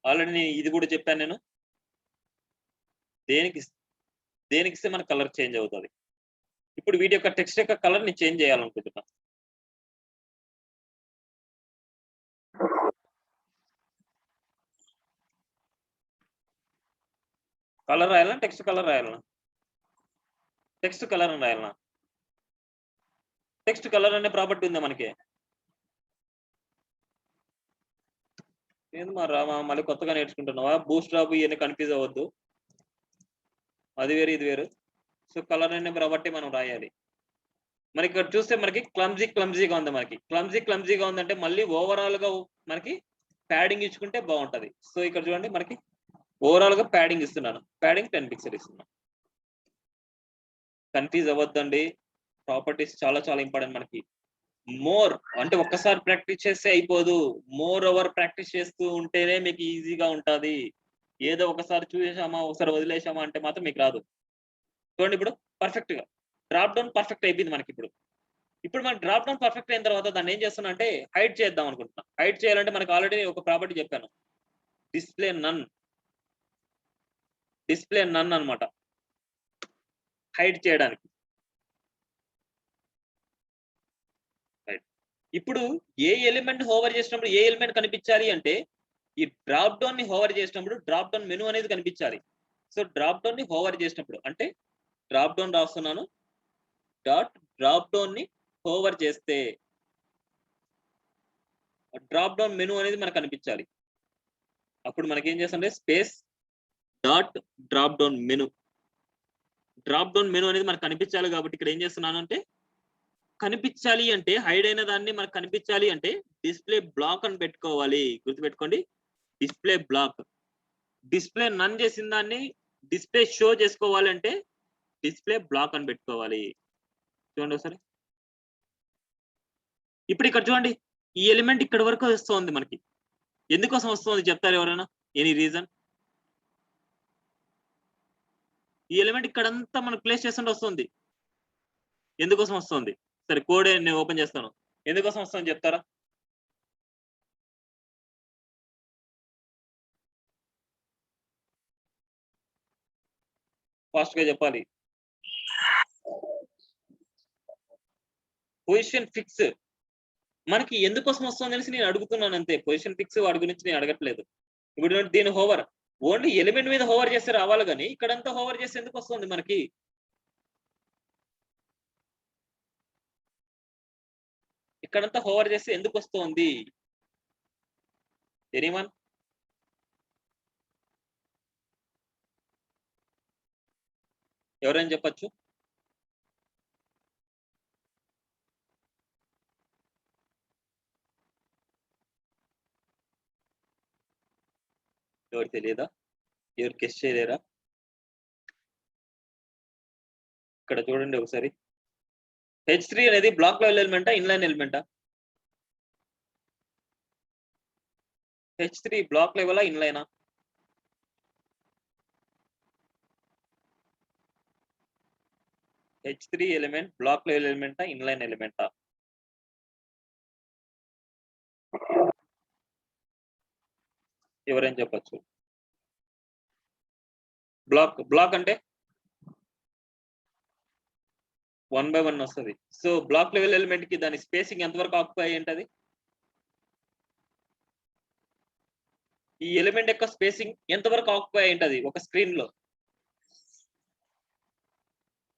ఆల్రెడీ ఇది కూడా చెప్పాను నేను. దేనికి ఇస్తే మన కలర్ చేంజ్ అవుతుంది. ఇప్పుడు వీటి యొక్క టెక్స్ట్ యొక్క కలర్ ని చేంజ్ చేయాలనుకుంటున్నా. కలర్ రాయాలనా టెక్స్ట్ కలర్ రాయాలనా? టెక్స్ట్ కలర్ అని రాయాలనా? టెక్స్ట్ కలర్ అనే ప్రాపర్టీ ఉందా మనకి? ఏంది మా రామా మళ్ళీ కొత్తగా నేర్చుకుంటున్నావా? బూస్ట్ డ్రాప్ ఇవన్నీ కన్ఫ్యూజ్ అవ్వద్దు. అది వేరు ఇది వేరు. సో కలర్ అనే ప్రాపర్టీ మనం రాయాలి. మనకి ఇక్కడ చూస్తే మనకి క్లమ్జీగా ఉంది. మనకి క్లమ్జీగా ఉందంటే మళ్ళీ ఓవరాల్ గా మనకి ప్యాడింగ్ ఇచ్చుకుంటే బాగుంటది. సో ఇక్కడ చూడండి మనకి ఓవరాల్ గా ప్యాడింగ్ ఇస్తున్నాను. ప్యాడింగ్ 10 పిక్సెల్ ఇస్తున్నాను. కన్ఫ్యూజ్ అవ్వద్దండి. ప్రాపర్టీస్ చాలా ఇంపార్టెంట్ మనకి. మోర్ అంటే ఒక్కసారి ప్రాక్టీస్ చేస్తే అయిపోదు. మోర్ ఓవర్ ప్రాక్టీస్ చేస్తూ ఉంటేనే మీకు ఈజీగా ఉంటది. ఏదో ఒకసారి చూసేసామా ఒకసారి వదిలేసామా అంటే మాత్రం మీకు రాదు. చూడండి ఇప్పుడు పర్ఫెక్ట్ గా డ్రాప్ డౌన్ పర్ఫెక్ట్ అయిపోయింది మనకి. ఇప్పుడు మనకి డ్రాప్ డౌన్ పర్ఫెక్ట్ అయిన తర్వాత దాన్ని ఏం చేస్తున్నా అంటే హైడ్ చేద్దాం అనుకుంటున్నా. హైడ్ చేయాలంటే మనకి ఆల్రెడీ ఒక ప్రాపర్టీ చెప్పాను, డిస్ప్లే నన్ అన్నమాట హైడ్ చేయడానికి. ఇప్పుడు ఏ ఎలిమెంట్ హోవర్ చేసినప్పుడు ఏ ఎలిమెంట్ కనిపించాలి అంటే ఈ డ్రాప్ డౌన్ ని హోవర్ చేసినప్పుడు డ్రాప్ డౌన్ మెనూ అనేది కనిపించాలి. సో డ్రాప్ డౌన్ ని హోవర్ చేసినప్పుడు అంటే డ్రాప్ డౌన్ రాస్తున్నాను, డ్రాప్ డౌన్ ని హోవర్ చేస్తే డ్రాప్ డౌన్ మెనూ అనేది మనకు కనిపించాలి. అప్పుడు మనకి ఏం చేస్తుంటే space dot drop down menu అనేది మనకు కనిపించాలి. కాబట్టి ఇక్కడ ఏం చేస్తున్నాను అంటే కనిపించాలి అంటే హైడ్ అయిన దాన్ని మనకు కనిపించాలి అంటే డిస్ప్లే బ్లాక్ అని పెట్టుకోవాలి. గుర్తుపెట్టుకోండి, డిస్ప్లే బ్లాక్. డిస్ప్లే నన్ చేసిన దాన్ని డిస్ప్లే షో చేసుకోవాలంటే డిస్ప్లే బ్లాక్ అని పెట్టుకోవాలి. చూడండి ఒకసారి. ఇప్పుడు ఇక్కడ చూడండి ఈ ఎలిమెంట్ ఇక్కడ వరకు వస్తుంది మనకి. ఎందుకోసం వస్తుంది చెప్తారు ఎవరైనా? Any reason? ఈ ఎలిమెంట్ ఇక్కడంతా మనం ప్లేస్ చేస్తుంటే వస్తుంది. ఎందుకోసం వస్తుంది? సరే కోడ్ నేను ఓపెన్ చేస్తాను. ఎందుకోసం వస్తుందని చెప్తారా? ఫాస్ట్ గా చెప్పాలి. పొజిషన్ ఫిక్స్ మనకి ఎందుకోసం వస్తుంది అనేసి నేను అడుగుతున్నాను అంతే. పొజిషన్ ఫిక్స్ వాడి గురించి నేను అడగట్లేదు. ఇప్పుడు దీని హోవర్ ఓన్లీ ఎలిమెంట్ మీద హోవర్ చేస్తే రావాలి కానీ ఇక్కడంతా హోవర్ చేస్తే ఎందుకు వస్తుంది మనకి? ఇక్కడంతా హోవర్ చేస్తే ఎందుకు వస్తుంది? ఎనీవన్? ఎవరైనా చెప్పచ్చు? ఎవరు తెలియదా? ఎవరు గెస్ చేయలేరా? ఇక్కడ చూడండి ఒకసారి. H3 అనేది బ్లాక్ లెవెల్ ఎలిమెంటా ఇన్లైన్ ఎలిమెంటా? H3 బ్లాక్ లెవెలా ఇన్లైనా? H3 ఎలిమెంట్ బ్లాక్ లెవెల్ ఎలిమెంటా ఇన్లైన్ ఎలిమెంటా? ఎవరైనా చెప్పచ్చు? బ్లాక్ అంటే 1 by 1 వస్తుంది. సో బ్లాక్ లెవెల్ ఎలిమెంట్ కి దాని స్పేసింగ్ ఎంతవరకు ఆక్యుపై ఏంటది? ఈ ఎలిమెంట్ యొక్క స్పేసింగ్ ఎంతవరకు ఆక్యుపై అయింటది ఒక స్క్రీన్ లో?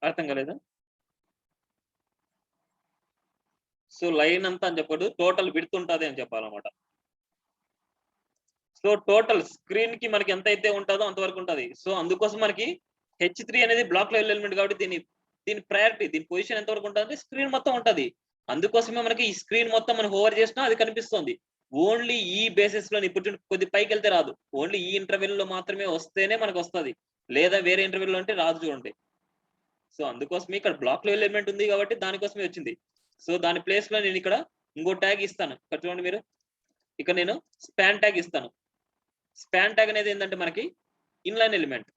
అర్థం కాలేదా? సో లైన్ అంతా అని చెప్పడు, టోటల్ విడ్త్ ఉంటది అని చెప్పాలన్నమాట. సో టోటల్ స్క్రీన్ కి మనకి ఎంత అయితే ఉంటుందో అంతవరకు ఉంటది. సో అందుకోసం మనకి H3 అనేది బ్లాక్ లెవెల్ ఎలిమెంట్ కాబట్టి దీని ప్రయారిటీ, దీని పొజిషన్ ఎంత వరకు ఉంటుంది? స్క్రీన్ మొత్తం ఉంటది. అందుకోసమే మనకి ఈ స్క్రీన్ మొత్తం మనం హోవర్ చేసినా అది కనిపిస్తుంది. ఓన్లీ ఈ బేసిస్ లో ఇప్పుడు కొద్ది పైకి వెళ్తే రాదు, ఓన్లీ ఈ ఇంటర్వెల్ లో మాత్రమే వస్తేనే మనకు వస్తుంది, లేదా వేరే ఇంటర్వెల్ లో అంటే రాదు చూడండి. సో అందుకోసమే ఇక్కడ బ్లాక్ లెవెల్ ఎలిమెంట్ ఉంది కాబట్టి దానికోసమే వచ్చింది. సో దాని ప్లేస్ లో నేను ఇక్కడ ఇంకో ట్యాగ్ ఇస్తాను. ఇక్కడ చూడండి మీరు, ఇక్కడ నేను స్పాన్ ట్యాగ్ ఇస్తాను. స్పాన్ ట్యాగ్ అనేది ఏంటంటే మనకి ఇన్లైన్ ఎలిమెంట్.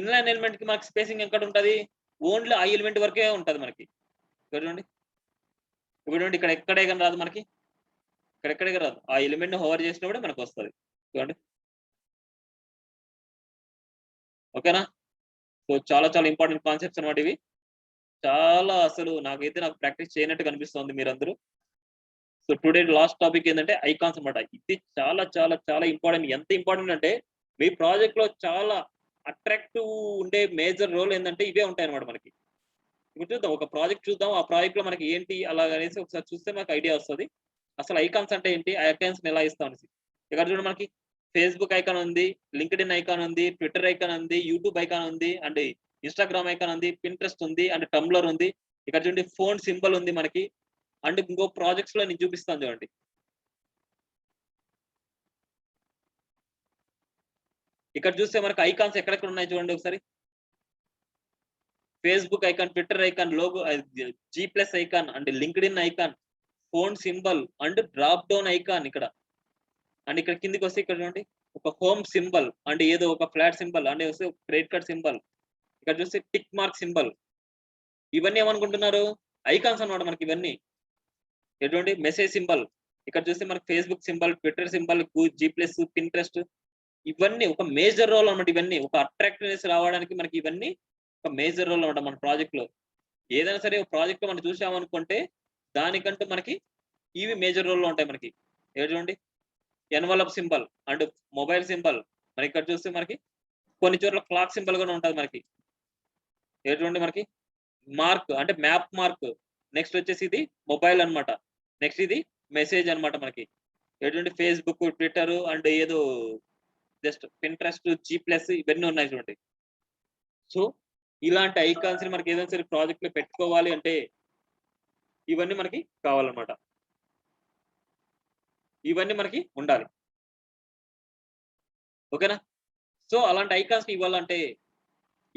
ఇన్లైన్ ఎలిమెంట్ కి మనకి స్పేసింగ్ ఎక్కడ ఉంటది? ఓన్లీ ఆ ఎలిమెంట్ వరకే ఉంటది మనకి. చూడండి చూడండి, ఇక్కడ ఎక్కడే కానీ రాదు మనకి, ఇక్కడెక్కడే రాదు. ఆ ఎలిమెంట్ ని హోవర్ చేసినప్పుడే మనకు వస్తుంది. చూడండి, ఓకేనా? సో చాలా చాలా ఇంపార్టెంట్ కాన్సెప్ట్స్ అన్నమాట ఇవి. చాలా అసలు నాకు ప్రాక్టీస్ చేయనట్టు కనిపిస్తుంది మీరందరూ. సో టుడే లాస్ట్ టాపిక్ ఏంటంటే ఐకాన్స్ అన్నమాట. ఇది చాలా చాలా చాలా ఇంపార్టెంట్. ఎంత ఇంపార్టెంట్ అంటే మీ ప్రాజెక్ట్ లో చాలా అట్రాక్టివ్ ఉండే మేజర్ రోల్ ఏంటంటే ఇవే ఉంటాయి అన్నమాట మనకి. ఇప్పుడు చూద్దాం, ఒక ప్రాజెక్ట్ చూద్దాం, ఆ ప్రాజెక్ట్ లో మనకి ఏంటి అలాగనేసి ఒకసారి చూస్తే మనకు ఐడియా వస్తుంది. అసలు ఐకాన్స్ అంటే ఏంటి, ఆ ఐకాన్స్ ఎలా ఇస్తాం అనేసి. ఇక్కడ చూడండి, మనకి ఫేస్బుక్ ఐకాన్ ఉంది, లింక్డ్ఇన్ ఐకాన్ ఉంది, ట్విట్టర్ ఐకాన్ ఉంది, యూట్యూబ్ ఐకాన్ ఉంది, అండ్ ఇన్స్టాగ్రామ్ ఐకాన్ ఉంది, పింట్రెస్ట్ ఉంది, అండ్ టంబ్లర్ ఉంది. ఇక్కడ చూడండి ఫోన్ సింబల్ ఉంది మనకి. అండ్ ఇంకో ప్రాజెక్ట్స్ లో నేను చూపిస్తాను చూడండి. ఇక్కడ చూస్తే మనకి ఐకాన్స్ ఎక్కడెక్కడ ఉన్నాయి చూడండి ఒకసారి. Facebook icon, Twitter icon, logo, G+ icon, and LinkedIn icon, phone symbol, and drop down icon ఇక్కడ. అండ్ ఇక్కడ కిందికి వస్తే ఇక్కడ చూడండి ఒక హోమ్ సింబల్, అండ్ ఏదో ఒక ఫ్లాట్ సింబల్, అండ్ వస్తే క్రెడిట్ కార్డ్ సింబల్. ఇక్కడ చూస్తే టిక్ మార్క్ సింబల్. ఇవన్నీ ఏమనుకుంటున్నారు? ఐకాన్స్ అన్నమాట మనకి ఇవన్నీ. ఎటువంటి మెసేజ్ సింబల్. ఇక్కడ చూస్తే మనకి Facebook symbol, Twitter symbol, G+, Pinterest, ఇవన్నీ ఒక మేజర్ రోల్ అన్నమాట. ఇవన్నీ ఒక అట్రాక్టివ్నెస్ రావడానికి మనకి ఇవన్నీ ఒక మేజర్ రోల్ అన్నమాట మన ప్రాజెక్ట్ లో. ఏదైనా సరే ఒక ప్రాజెక్ట్ లో మనం చూసామనుకుంటే దానికంటూ మనకి ఇవి మేజర్ రోల్ లో ఉంటాయి మనకి. చూడండి, envelope symbol and mobile symbol. మరి ఇక్కడ చూస్తే మనకి కొన్ని చోట్ల క్లాక్ సింబల్ కూడా ఉంటుంది మనకి. చూడండి, మనకి మార్క్ అంటే మ్యాప్ మార్క్. నెక్స్ట్ వచ్చేసి ఇది మొబైల్ అన్నమాట. నెక్స్ట్ ఇది మెసేజ్ అన్నమాట మనకి. ఏంటంటే ఫేస్బుక్, ట్విట్టర్, అండ్ ఏదో జస్ట్ పింట్రెస్ట్, G+ ఇవన్నీ ఉన్నాయి చూడండి. సో ఇలాంటి ఐకాన్స్ ని మనకి ఏదైనా సరే ప్రాజెక్ట్ లో పెట్టుకోవాలి అంటే ఇవన్నీ మనకి కావాలన్నమాట. ఇవన్నీ మనకి ఉండాలి, ఓకేనా? సో అలాంటి ఐకాన్స్ ఇవ్వాలంటే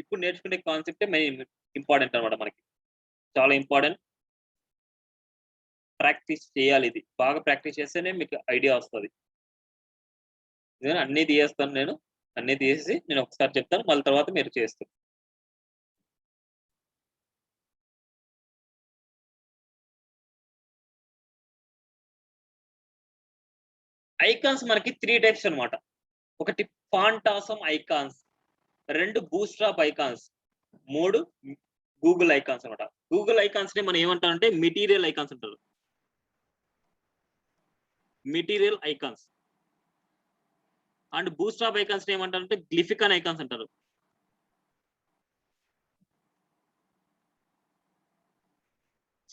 ఇప్పుడు నేర్చుకునే కాన్సెప్టే మెయిన్ ఇంపార్టెంట్ అన్నమాట మనకి. చాలా ఇంపార్టెంట్. ప్రాక్టీస్ చేయాలి, ఇది బాగా ప్రాక్టీస్ చేస్తేనే మీకు ఐడియా వస్తుంది. అన్ని తీయేస్తాను నేను, అన్ని తీసేసి నేను ఒకసారి చెప్తాను, మళ్ళీ తర్వాత మీరు చేస్తారు. ఐకాన్స్ మనకి 3 టైప్స్ అన్నమాట. ఒకటి font awesome icons, 2 bootstrap icons, 3 Google icons అన్నమాట. గూగుల్ ఐకాన్స్ ని మనం ఏమంటామంటే మెటీరియల్ ఐకాన్స్ అంటారు. Material icons. And bootstrap icons ఏమంటారంటే గ్లిఫికన్ ఐకాన్స్ అంటారు.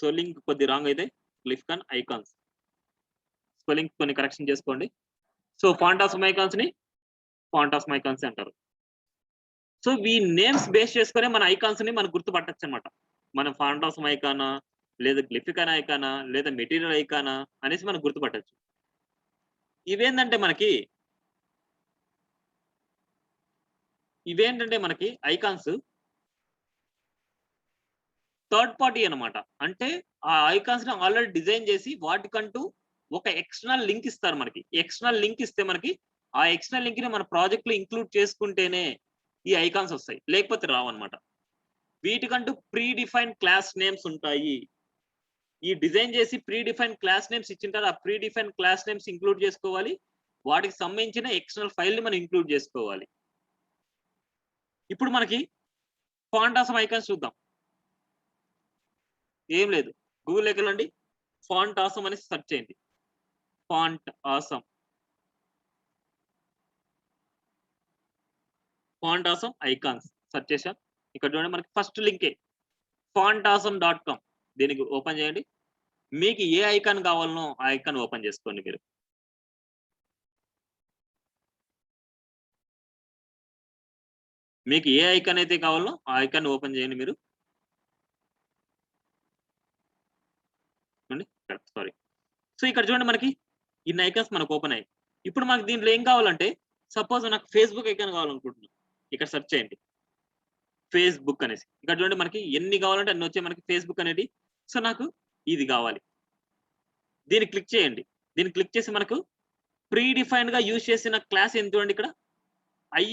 స్పెల్లింగ్ కొద్ది రాంగ్ అయితే గ్లిఫికన్ ఐకాన్స్, స్పెల్లింగ్ కొన్ని కరెక్షన్ చేసుకోండి. సో ఫాంటాసమ్ ఐకాన్స్ ని ఫాంటాసమ్ ఐకాన్స్ అంటారు. సో ఈ నేమ్స్ బేస్ చేసుకునే మన ఐకాన్స్ ని మనం గుర్తుపట్టచ్చు అనమాట. మనం ఫాంటాసమ్ ఐకానా, లేదా గ్లిఫికన్ ఐకానా, లేదా మెటీరియల్ ఐకానా అనేసి మనం గుర్తుపట్టచ్చు. ఇవేంటంటే మనకి ఐకాన్స్ థర్డ్ పార్టీ అన్నమాట. అంటే ఆ ఐకాన్స్ ని ఆల్రెడీ డిజైన్ చేసి వాటికంటూ ఒక ఎక్స్టర్నల్ లింక్ ఇస్తారు మనకి. ఎక్స్టర్నల్ లింక్ ఇస్తే మనకి ఆ ఎక్స్టర్నల్ లింక్ ని మన ప్రాజెక్ట్ లో ఇంక్లూడ్ చేసుకుంటేనే ఈ ఐకాన్స్ వస్తాయి, లేకపోతే రావన్నమాట. వీటికంటూ ప్రీ డిఫైన్ క్లాస్ నేమ్స్ ఉంటాయి. ఈ డిజైన్ చేసి ప్రీ డిఫైన్ క్లాస్ నేమ్స్ ఇచ్చింటారు. ఆ pre define class names include చేసుకోవాలి, వాటికి సంబంధించిన ఎక్స్టర్నల్ ఫైల్ ని మనం ఇంక్లూడ్ చేసుకోవాలి. ఇప్పుడు మనకి ఫాంట్ ఆసమ్ ఐకాన్స్ చూద్దాం. ఏం లేదు, గూగుల్లోకి వెళ్ళండి, ఫాంట్ ఆసమ్ అని సెర్చ్ చేయండి. Font awesome. Font awesome icons search చేశాం. ఇక్కడ చూడండి మనకి ఫస్ట్ లింకే fontasm.com. దీనికి ఓపెన్ చేయండి. మీకు ఏ ఐకాన్ కావాలనో ఆ ఐకాన్ ఓపెన్ చేసుకోండి మీరు. మీకు ఏ ఐకాన్ అయితే కావాలనో ఆ ఐకాన్ ఓపెన్ చేయండి మీరు. సారీ. సో ఇక్కడ చూడండి మనకి ఇన్ని ఐకాన్స్ మనకు ఓపెన్ అయ్యాయి. ఇప్పుడు మనకు దీంట్లో ఏం కావాలంటే సపోజ్ నాకు ఫేస్బుక్ ఐకాన్ కావాలనుకుంటున్నాను. ఇక్కడ సెర్చ్ చేయండి ఫేస్బుక్ అనేసి. ఇక్కడ చూడండి మనకి ఎన్ని కావాలంటే అన్ని వచ్చాయి మనకి ఫేస్బుక్ అనేది. సో నాకు ఇది కావాలి. దీన్ని క్లిక్ చేయండి. దీన్ని క్లిక్ చేసి మనకు ప్రీ డిఫైన్డ్ గా యూజ్ చేసిన క్లాస్ ఏం చూడండి ఇక్కడ I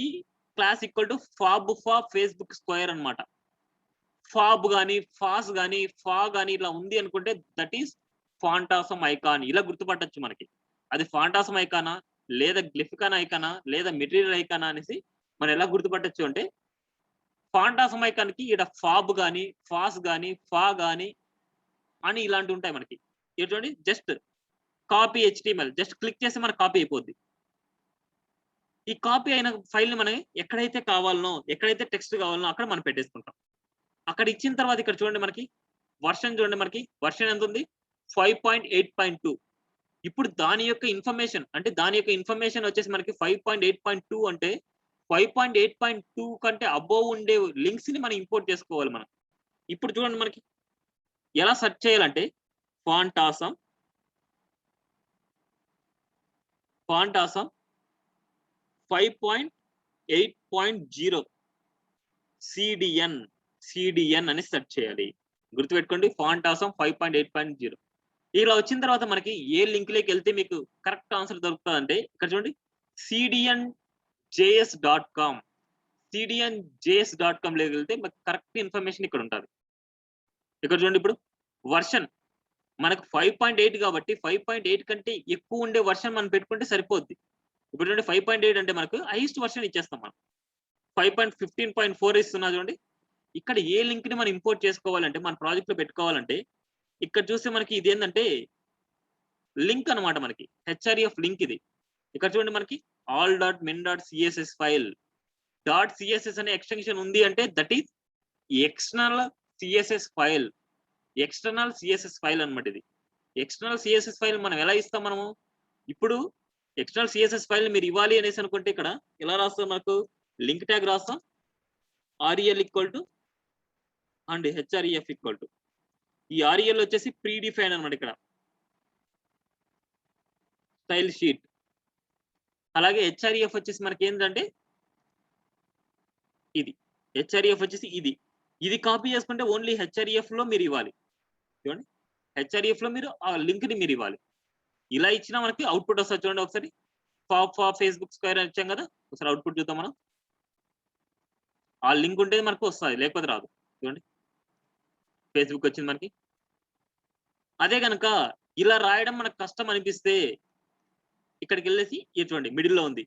class equal to fob ఫా ఫేస్బుక్ స్క్వేర్ అన్నమాట. ఫాబ్ గానీ ఫాస్ గానీ ఫా గానీ ఇలా ఉంది అనుకుంటే దట్ ఈస్ ఫాంటాసమ్ ఐకాన్. ఇలా గుర్తుపట్టొచ్చు మనకి. అది ఫాంటాసమ్ ఐకానా లేదా గ్లిఫికాన్ ఐకానా లేదా మెటీరియల్ ఐకానా అనేసి మనం ఎలా గుర్తుపట్టొచ్చు అంటే ఫాంటాసమ్ ఐకాన్ కి ఇక్కడ ఫాబ్ గానీ ఫాస్ గానీ ఫా గానీ అని ఇలాంటివి ఉంటాయి మనకి. ఇక్కడ చూడండి just copy HTML just click చేస్తే మనకు కాపీ అయిపోద్ది. ఈ కాపీ అయిన ఫైల్ ని మనం ఎక్కడైతే కావాలనో ఎక్కడైతే టెక్స్ట్ కావాలనో అక్కడ మనం పెట్టేసుకుంటాం. అక్కడ ఇచ్చిన తర్వాత ఇక్కడ చూడండి మనకి వర్షన్ చూడండి మనకి వర్షన్ ఎంత ఉంది 5.8.2. ఇప్పుడు దాని యొక్క ఇన్ఫర్మేషన్ అంటే దాని యొక్క ఇన్ఫర్మేషన్ వచ్చేసి మనకి 5.8.2 అంటే 5.8.2 కంటే అబోవ్ ఉండే లింక్స్ ని మనం ఇంపోర్ట్ చేసుకోవాలి మనం. ఇప్పుడు చూడండి మనకి ఎలా సెర్చ్ చేయాలంటే ఫాంటాసమ్ 5.8.0 CDN అని సెర్చ్ చేయాలి. గుర్తుపెట్టుకోండి ఫాంటాసమ్ 5.8.0. ఇలా వచ్చిన తర్వాత మనకి ఏ లింక్ లోకి వెళ్తే మీకు కరెక్ట్ ఆన్సర్ దొరుకుతుంది అంటే ఇక్కడ చూడండి cdnjs.com. cdnjs.com లోకి వెళ్తే మనకు కరెక్ట్ ఇన్ఫర్మేషన్ ఇక్కడ ఉంటుంది. ఇక్కడ చూడండి ఇప్పుడు వర్షన్ మనకు 5.8 కాబట్టి 5.8 కంటే ఎక్కువ ఉండే వర్షన్ మనం పెట్టుకుంటే సరిపోద్ది. ఇప్పుడు చూడండి 5.8 అంటే మనకు హైయెస్ట్ వర్షన్ ఇచ్చేస్తాం మనం. 5.15.4 ఇస్తున్నా చూడండి. ఇక్కడ ఏ లింక్ ని మనం ఇంపోర్ట్ చేసుకోవాలంటే మన ప్రాజెక్ట్ లో పెట్టుకోవాలంటే ఇక్కడ చూస్తే మనకి ఇది ఏంటంటే లింక్ అన్నమాట. మనకి href లింక్ ఇది. ఇక్కడ చూడండి మనకి all.min.css ఫైల్ .css అనే ఎక్స్టెన్షన్ ఉంది అంటే that is external CSS file. External CSS file అన్నమాట ఇది. ఎక్స్టర్నల్ సిఎస్ఎస్ ఫైల్ మనం ఎలా ఇస్తాం మనము? ఇప్పుడు ఎక్స్టర్నల్ సిఎస్ఎస్ ఫైల్ మీరు ఇవ్వాలి అనేసి అనుకుంటే ఇక్కడ ఎలా రాస్తాం మనకు లింక్ ట్యాగ్ రాస్తాం rel equal to and href equal to ఈ rel వచ్చేసి ప్రీ డిఫైన్ అన్నమాట. ఇక్కడ స్టైల్ షీట్. అలాగే href వచ్చేసి మనకి ఏంటంటే ఇది href వచ్చేసి ఇది కాపీ చేసుకుంటే ఓన్లీ href లో మీరు ఇవ్వాలి. చూడండి href లో మీరు ఆ లింక్ ని మీరు ఇవ్వాలి. ఇలా ఇచ్చినా మనకి అవుట్పుట్ వస్తుంది. చూడండి ఒకసారి ఫేస్బుక్ స్క్వేర్ అని ఇచ్చాం కదా, ఒకసారి అవుట్పుట్ చూద్దాం మనం. ఆ లింక్ ఉంటే మనకు వస్తుంది, లేకపోతే రాదు. చూడండి ఫేస్బుక్ వచ్చింది మనకి. అదే కనుక ఇలా రాయడం మనకు కష్టం అనిపిస్తే ఇక్కడికి వెళ్ళేసి చూడండి మిడిల్ లో ఉంది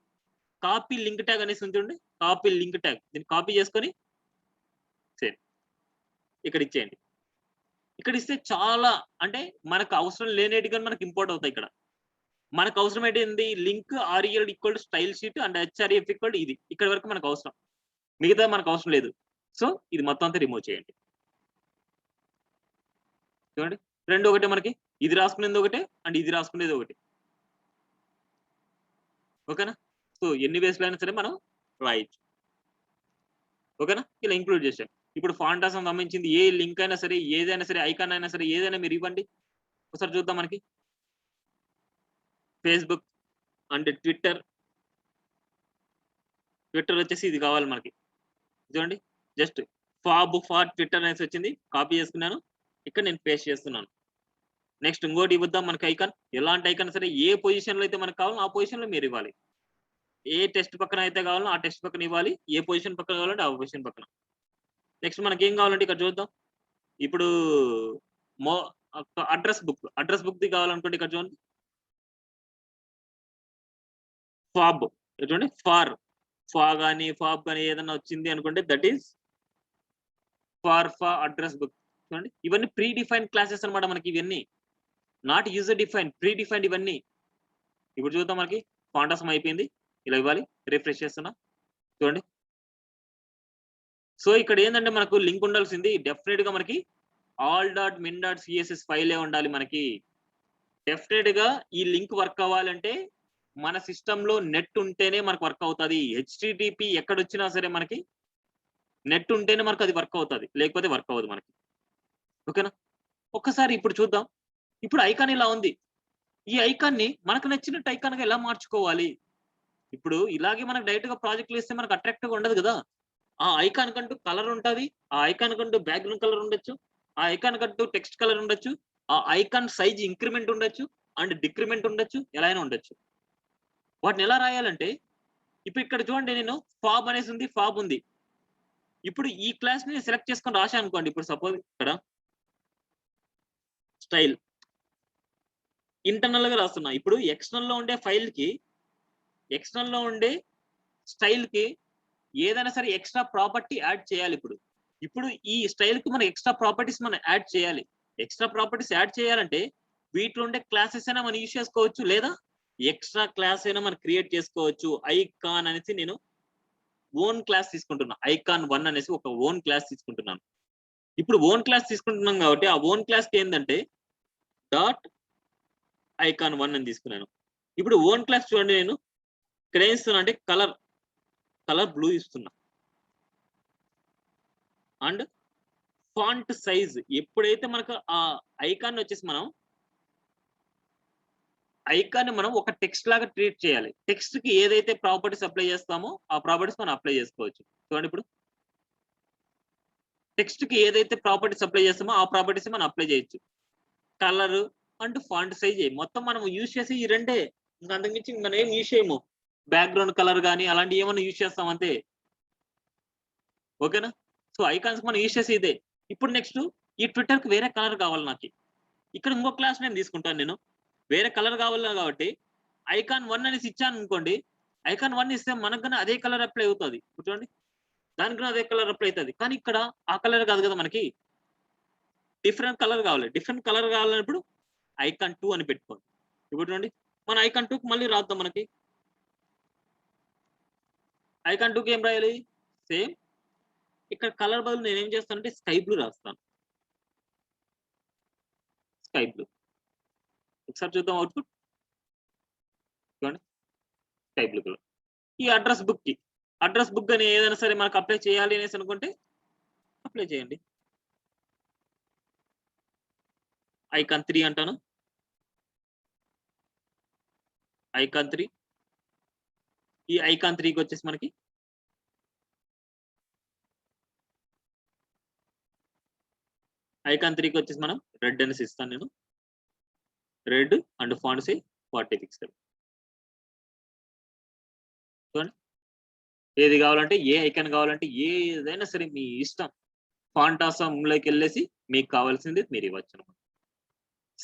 కాపీ లింక్ ట్యాగ్ అనేసి ఉంటుంది. కాపీ లింక్ ట్యాగ్ దీన్ని కాపీ చేసుకొని సేమ్ ఇక్కడ ఇచ్చేయండి. ఇక్కడ ఇస్తే చాలా అంటే మనకు అవసరం లేనేటిగా మనకు ఇంపోర్ట్ అవుతాయి. ఇక్కడ మనకు అవసరం ఏంటి link rel equal to style sheet and href equal to ఇది. ఇక్కడ వరకు మనకు అవసరం, మిగతా మనకు అవసరం లేదు. సో ఇది మొత్తం అంతా రిమూవ్ చేయండి. చూడండి రెండు ఒకటే మనకి, ఇది రాసుకునేది ఒకటే అండ్ ఇది రాసుకునేది ఒకటి. ఓకేనా? సో ఎన్ని వేస్లో అయినా సరే మనం రాయొచ్చు. ఓకేనా? ఇలా ఇంక్లూడ్ చేసాం. ఇప్పుడు ఫాంటాసమ్ సంబంధించింది ఏ లింక్ అయినా సరే, ఏదైనా సరే, ఐకాన్ అయినా సరే, ఏదైనా మీరు ఇవ్వండి. ఒకసారి చూద్దాం మనకి ఫేస్బుక్ అండ్ ట్విట్టర్ వచ్చేసి ఇది కావాలి మనకి. చూడండి జస్ట్ ఫార్ ట్విట్టర్ అనేసి వచ్చింది, కాపీ చేసుకున్నాను, ఇక్కడ నేను పేస్ట్ చేస్తున్నాను. నెక్స్ట్ ఇంకోటి ఇవ్వద్దాం మనకి ఐకాన్. ఎలాంటి ఐకాన్ సరే ఏ పొజిషన్ లో అయితే మనకు కావాలో ఆ పొజిషన్ లో మీరు ఇవ్వాలి. ఏ టెక్స్ట్ పక్కన అయితే కావాలో ఆ టెక్స్ట్ పక్కన ఇవ్వాలి, ఏ పొజిషన్ పక్కన కావాలంటే ఆ పొజిషన్ పక్కన. నెక్స్ట్ మనకి ఏం కావాలంటే ఇక్కడ చూద్దాం. ఇప్పుడు అడ్రస్ బుక్ ది కావాలనుకోండి ఇక్కడ చూడండి ఫాబ్. చూడండి ఫాబ్ కానీ ఏదైనా వచ్చింది అనుకుంటే దట్ ఈస్ ఫా అడ్రస్ బుక్. చూడండి ఇవన్నీ ప్రీ డిఫైన్డ్ క్లాసెస్ అనమాట మనకి. ఇవన్నీ not user defined, pre defined ఇవన్నీ. ఇప్పుడు చూద్దాం మనకి ఫాంటాసమ్ అయిపోయింది. ఇలా ఇవ్వాలి, రిఫ్రెష్ చేస్తున్నా. చూడండి సో ఇక్కడ ఏంటంటే మనకు లింక్ ఉండాల్సింది డెఫినెట్ గా మనకి all.min.css ఫైలే ఉండాలి మనకి. డెఫినెట్ గా ఈ లింక్ వర్క్ అవ్వాలంటే మన సిస్టమ్ లో నెట్ ఉంటేనే మనకు వర్క్ అవుతుంది. హెచ్టిటిపి ఎక్కడొచ్చినా సరే మనకి నెట్ ఉంటేనే మనకు అది వర్క్ అవుతుంది, లేకపోతే వర్క్ అవ్వదు మనకి. ఓకేనా? ఒక్కసారి ఇప్పుడు చూద్దాం. ఇప్పుడు ఐకాన్ ఇలా ఉంది. ఈ ఐకాన్ ని మనకు నచ్చినట్టు ఐకాన్ గా ఎలా మార్చుకోవాలి? ఇప్పుడు ఇలాగే మనకు డైరెక్ట్ గా ప్రాజెక్టులు ఇస్తే మనకు అట్రాక్టివ్ గా ఉండదు కదా. ఆ ఐకాన్ కంటూ కలర్ ఉంటది, ఆ ఐకాన్ కంటూ బ్యాక్గ్రౌండ్ కలర్ ఉండొచ్చు, ఆ ఐకాన్ కంటూ టెక్స్ట్ కలర్ ఉండొచ్చు, ఆ ఐకాన్ సైజ్ ఇంక్రిమెంట్ ఉండొచ్చు అండ్ డిక్రిమెంట్ ఉండొచ్చు, ఎలా అయినా ఉండొచ్చు. వాటిని ఎలా రాయాలంటే ఇప్పుడు ఇక్కడ చూడండి, నేను ఫాబ్ అనేసి ఉంది, ఫాబ్ ఉంది. ఇప్పుడు ఈ క్లాస్ ని సెలెక్ట్ చేసుకొని రాశాను అనుకోండి. ఇప్పుడు సపోజ్ ఇక్కడ స్టైల్ ఇంటర్నల్ గా రాస్తున్నా. ఇప్పుడు ఎక్స్టర్నల్ లో ఉండే ఫైల్ కి, ఎక్స్టర్నల్ లో ఉండే స్టైల్ కి ఏదైనా సరే ఎక్స్ట్రా ప్రాపర్టీ యాడ్ చేయాలి. ఇప్పుడు ఈ స్టైల్ కి మనం ఎక్స్ట్రా ప్రాపర్టీస్ మనం యాడ్ చేయాలి. ఎక్స్ట్రా ప్రాపర్టీస్ యాడ్ చేయాలంటే వీటిలో ఉండే క్లాసెస్ అయినా మనం యూజ్ చేసుకోవచ్చు, లేదా ఎక్స్ట్రా క్లాస్ అయినా మనం క్రియేట్ చేసుకోవచ్చు. ఐకాన్ అనేసి నేను ఓన్ క్లాస్ తీసుకుంటున్నా. ఐకాన్ 1 అనేసి ఒక ఓన్ క్లాస్ తీసుకుంటున్నాను. ఇప్పుడు ఓన్ క్లాస్ తీసుకుంటున్నాం కాబట్టి ఆ ఓన్ క్లాస్ కి ఏంటంటే డాట్ ఐకాన్ 1 అని తీసుకున్నాను. ఇప్పుడు ఓన్ క్లాస్ చూడండి, నేను ఇక్కడ ఏం ఇస్తున్నా అంటే కలర్ బ్లూ ఇస్తున్నా. అండ్ ఫాంట్ సైజ్ ఎప్పుడైతే మనకు ఆ ఐకాన్ వచ్చేసి మనం ఒక టెక్స్ట్ లాగా ట్రీట్ చేయాలి. టెక్స్ట్ కి ఏదైతే ప్రాపర్టీస్ అప్లై చేస్తామో ఆ ప్రాపర్టీస్ మనం అప్లై చేసుకోవచ్చు. చూడండి, ఇప్పుడు టెక్స్ట్ కి ఏదైతే ప్రాపర్టీస్ అప్లై చేస్తామో ఆ ప్రాపర్టీస్ మనం అప్లై చేయొచ్చు. కలర్ అండ్ ఫాంట్ సైజ్ మొత్తం మనం యూజ్ చేసి ఈ రెండే, ఇంకా అంతకుమించి మనం ఏం యూజ్ చేయము. బ్యాక్గ్రౌండ్ కలర్ కానీ అలాంటి ఏమైనా యూజ్ చేస్తాం అంతే. ఓకేనా? సో ఐకాన్స్ మనం యూజ్ చేసి ఇదే. ఇప్పుడు నెక్స్ట్ ఈ ట్విట్టర్ కి వేరే కలర్ కావాలి నాకు. ఇక్కడ ఇంకో క్లాస్ నేను తీసుకుంటాను. నేను వేరే కలర్ కావాలి కాబట్టి ఐకాన్ 1 అనేసి ఇచ్చాను అనుకోండి. ఐకాన్ 1 ఇస్తే మనకు అదే కలర్ అప్లై అవుతుంది. చూడండి, దానికి అదే కలర్ అప్లై అవుతుంది. కానీ ఇక్కడ ఆ కలర్ కాదు కదా, మనకి డిఫరెంట్ కలర్ కావాలి. డిఫరెంట్ కలర్ కావాలన్నప్పుడు ఐకాన్ 2 అని పెట్టుకోండి. ఇప్పుడు చూడండి, మన ఐకాన్ 2 కి మళ్ళీ రాద్దాం. మనకి ఐకాన్ 2 కి ఏం రాయాలి? సేమ్ ఇక్కడ కలర్ బదులు నేను ఏం చేస్తానంటే స్కై బ్లూ రాస్తాను. Sky blue. ఒకసారి చూద్దాం అవుట్పుట్. చూడండి, స్కై బ్లూ కలర్. ఈ అడ్రస్ బుక్ అని ఏదైనా సరే మనకు అప్లై చేయాలి అనేసి అనుకుంటే అప్లై చేయండి. ఐకాన్ 3 అంటాను. ఐకాన్ 3. ఈ ఐకాన్ 3కి వచ్చేసి మనకి ఐకాన్ 3కి వచ్చేసి మనం రెడ్ అనేసి ఇస్తాను. నేను red and font size 40 pixel. చూడండి, ఏది కావాలంటే ఏ ఐకాన్ కావాలంటే ఏదైనా సరే మీ ఇష్టం. ఫాంట్ ఆసంలోకి వెళ్ళేసి మీకు కావాల్సింది మీరు ఇవ్వచ్చు అనమాట.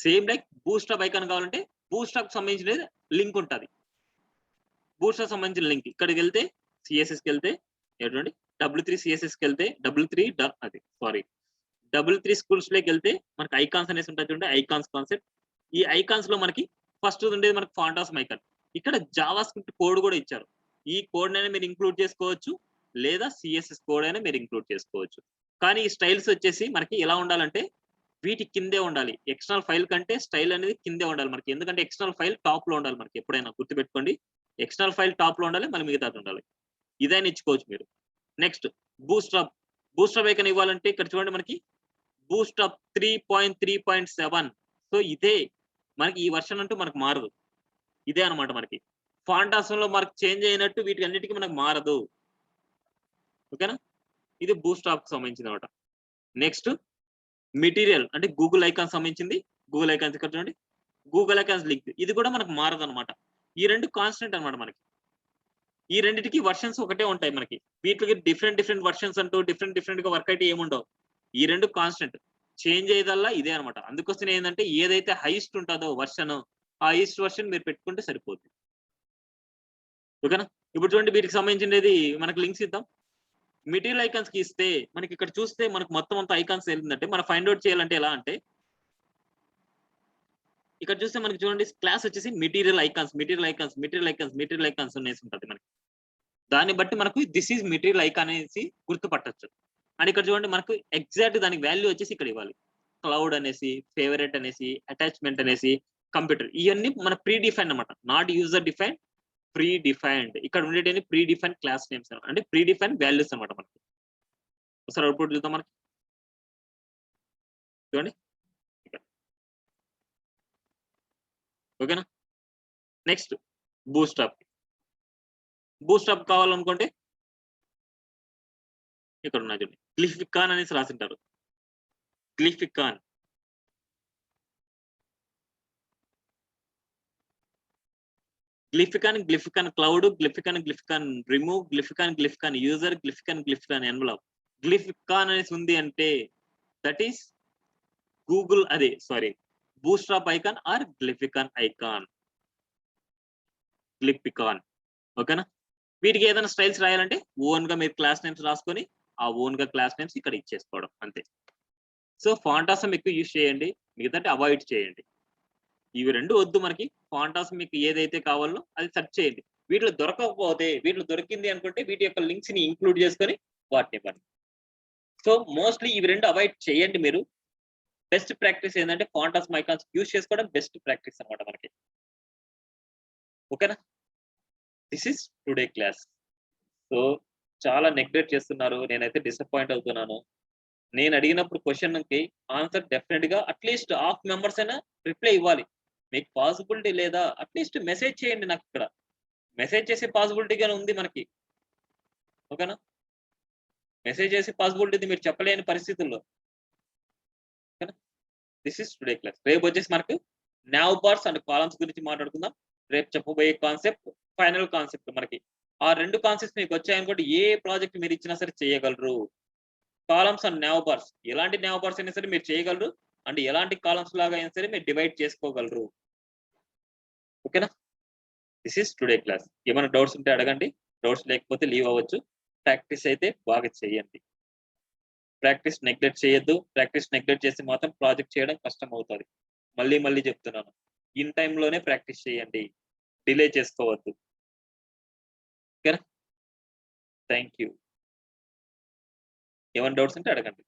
సేమ్ లైక్ బూస్టప్ ఐకాన్ కావాలంటే బూస్టప్ సంబంధించిన లింక్ ఉంటుంది. బూస్టప్ సంబంధించిన లింక్ ఇక్కడికి వెళ్తే సిఎస్ఎస్కి వెళ్తే ఏంటండి W3 సిఎస్ఎస్కి వెళ్తే W3 స్కూల్స్ లోకి వెళ్తే మనకి ఐకాన్స్ అనేసి ఉంటుంది. చూడండి, ఐకాన్స్ కాన్సెప్ట్. ఈ ఐకాన్స్ లో మనకి ఫస్ట్ ఉండేది మనకి ఫాంట్ ఆసమ్ ఐకాన్. ఇక్కడ జావా స్క్రిప్ట్ కోడ్ కూడా ఇచ్చారు. ఈ కోడ్ అయినా మీరు ఇంక్లూడ్ చేసుకోవచ్చు, లేదా సిఎస్ఎస్ కోడ్ అయినా మీరు ఇంక్లూడ్ చేసుకోవచ్చు. కానీ ఈ స్టైల్స్ వచ్చేసి మనకి ఎలా ఉండాలంటే వీటి కిందే ఉండాలి. ఎక్స్టర్నల్ ఫైల్ కంటే స్టైల్ అనేది కిందే ఉండాలి మనకి. ఎందుకంటే ఎక్స్టర్నల్ ఫైల్ టాప్ లో ఉండాలి మనకి. ఎప్పుడైనా గుర్తుపెట్టుకోండి, ఎక్స్టర్నల్ ఫైల్ టాప్ లో ఉండాలి, మళ్ళీ మిగతాది ఉండాలి. ఇదైనా ఇచ్చుకోవచ్చు మీరు. నెక్స్ట్ బూస్టప్ ఐకాన్ ఇవ్వాలంటే ఇక్కడ చూడండి, మనకి బూస్టప్ 3.3.7. సో ఇదే మనకి ఈ వర్షన్ అంటూ మనకు మారదు. ఇదే అనమాట మనకి. ఫాంట్ ఆసంలో మనకు చేంజ్ అయినట్టు వీటి అన్నిటికీ మనకు మారదు. ఓకేనా? ఇది బూస్టప్ కి సంబంధించింది అనమాట. నెక్స్ట్ మెటీరియల్ అంటే గూగుల్ ఐకాన్ సంబంధించింది. గూగుల్ ఐకాన్స్ ఇక్కడ చూడండి, గూగుల్ ఐకాన్స్ లింక్. ఇది కూడా మనకు మారదు అనమాట. ఈ రెండు కాన్స్టెంట్ అనమాట మనకి. ఈ రెండింటికి వర్షన్స్ ఒకటే ఉంటాయి మనకి. వీటికి డిఫరెంట్ వర్షన్స్ అంటూ డిఫరెంట్ గా వర్క్ అయితే ఏముండవు. ఈ రెండు కాన్స్టెంట్. చేంజ్ అయ్యేదల్లా ఇదే అనమాట. అందుకోసం ఏంటంటే ఏదైతే హైయెస్ట్ ఉంటుందో వర్షన్, ఆ హైయెస్ట్ వర్షన్ మీరు పెట్టుకుంటే సరిపోతుంది. ఓకేనా? ఇప్పుడు చూడండి, వీటికి సంబంధించినది మనకి లింక్స్ ఇద్దాం. మెటీరియల్ ఐకాన్స్ కి ఇస్తే మనకి ఇక్కడ చూస్తే మనకు మొత్తం అంతా ఐకాన్స్ ఏంటంటే మనం ఫైండ్ అవుట్ చేయాలంటే ఎలా అంటే ఇక్కడ చూస్తే మనకి చూడండి, క్లాస్ వచ్చేసి మెటీరియల్ ఐకాన్స్ అనేసి ఉంటుంది మనకి. దాన్ని బట్టి మనకు దిస్ ఈజ్ మెటీరియల్ ఐకాన్ అనేసి గుర్తుపట్టచ్చు. అండ్ ఇక్కడ చూడండి మనకు ఎగ్జాక్ట్ దానికి వాల్యూ వచ్చేసి ఇక్కడ ఇవ్వాలి. క్లౌడ్ అనేసి, ఫేవరెట్ అనేసి, అటాచ్మెంట్ అనేసి, కంప్యూటర్ ఇవన్నీ మన ప్రీ డిఫైన్డ్ అనమాట. Not user define, pre defined. ఇక్కడ ఉండేటి ప్రీ డిఫైన్ క్లాస్ నేమ్స్ అంటే ప్రీ డిఫైన్ వాల్యూస్ అనమాట మనకి. ఒకసారి అవుట్పుట్ చూద్దాం మనకి. చూడండి ఓకేనా. నెక్స్ట్ బూస్టాప్ కావాలనుకుంటే ఇక్కడ ఉన్నాయి చూడండి, గ్లిఫికాన్ అనేసి రాసింటారు. Glyphicon cloud, glyphicon remove, glyphicon user, glyphicon envelope. Glyphicon అనేసి ఉంది అంటే దట్ ఈస్ గూగుల్, అదే sorry bootstrap icon or glyphicon icon. Glyphicon ఓకేనా. వీటికి ఏదైనా స్టైల్స్ రాయాలంటే ఓన్ గా మీరు క్లాస్ నేమ్స్ రాసుకొని ఆ ఓన్ గా క్లాస్ నేమ్స్ ఇక్కడ ఇచ్చేసుకోవడం అంతే. సో ఫాంటాసం ఎక్కువ యూజ్ చేయండి, మిగతా అవాయిడ్ చేయండి. ఇవి రెండు వద్దు మనకి. ఫాంటాస్ మీకు ఏదైతే కావాలో అది సెర్చ్ చేయండి. వీటిలో దొరకకపోతే, వీటిలో దొరికింది అనుకుంటే వీటి యొక్క లింక్స్ ని ఇంక్లూడ్ చేసుకొని వాటిని ఇవ్వండి. సో మోస్ట్లీ ఇవి రెండు అవాయిడ్ చేయండి మీరు. బెస్ట్ ప్రాక్టీస్ ఏంటంటే ఫాంటాస్ ఐకాన్స్ యూజ్ చేసుకోవడం బెస్ట్ ప్రాక్టీస్ అనమాట మనకి. ఓకేనా. This is today class. So చాలా నెగ్లెక్ట్ చేస్తున్నారు, నేనైతే డిసప్పాయింట్ అవుతున్నాను. నేను అడిగినప్పుడు క్వశ్చన్ కి ఆన్సర్ డెఫినెట్ గా అట్లీస్ట్ హాఫ్ మెంబర్స్ అయినా రిప్లై ఇవ్వాలి. మీకు పాసిబిలిటీ లేదా అట్లీస్ట్ మెసేజ్ చేయండి నాకు. ఇక్కడ మెసేజ్ చేసే పాసిబిలిటీ గానే ఉంది మనకి. ఓకేనా. మెసేజ్ చేసే పాసిబిలిటీ మీరు చెప్పలేని పరిస్థితుల్లో. ఓకేనా. This is today class. రేపు వచ్చేసి మనకు నావ్ బార్స్ అండ్ కాలమ్స్ గురించి మాట్లాడుకుందాం. రేపు చెప్పబోయే కాన్సెప్ట్ ఫైనల్ కాన్సెప్ట్ మనకి. ఆ రెండు కాన్సెప్ట్స్ మీకు వచ్చాయనుకోండి ఏ ప్రాజెక్ట్ మీరు ఇచ్చినా సరే చేయగలరు. కాలమ్స్ అండ్ నావ్ బార్స్, ఎలాంటి నావ్ బార్స్ అయినా సరే మీరు చేయగలరు, అండ్ ఎలాంటి కాలమ్స్ లాగా అయినా సరే మీరు డివైడ్ చేసుకోగలరు. ఓకేనా. This is today class. ఏమైనా డౌట్స్ ఉంటే అడగండి, డౌట్స్ లేకపోతే లీవ్ అవ్వచ్చు. ప్రాక్టీస్ అయితే బాగా చేయండి. ప్రాక్టీస్ నెగ్లెక్ట్ చేయొద్దు. ప్రాక్టీస్ నెగ్లెక్ట్ చేసి మాత్రం ప్రాజెక్ట్ చేయడం కష్టం అవుతుంది. మళ్ళీ చెప్తున్నాను, ఇన్ టైంలోనే ప్రాక్టీస్ చేయండి, డిలే చేసుకోవద్దు. ఓకేనా. Thank you. ఏమైనా డౌట్స్ ఉంటే అడగండి.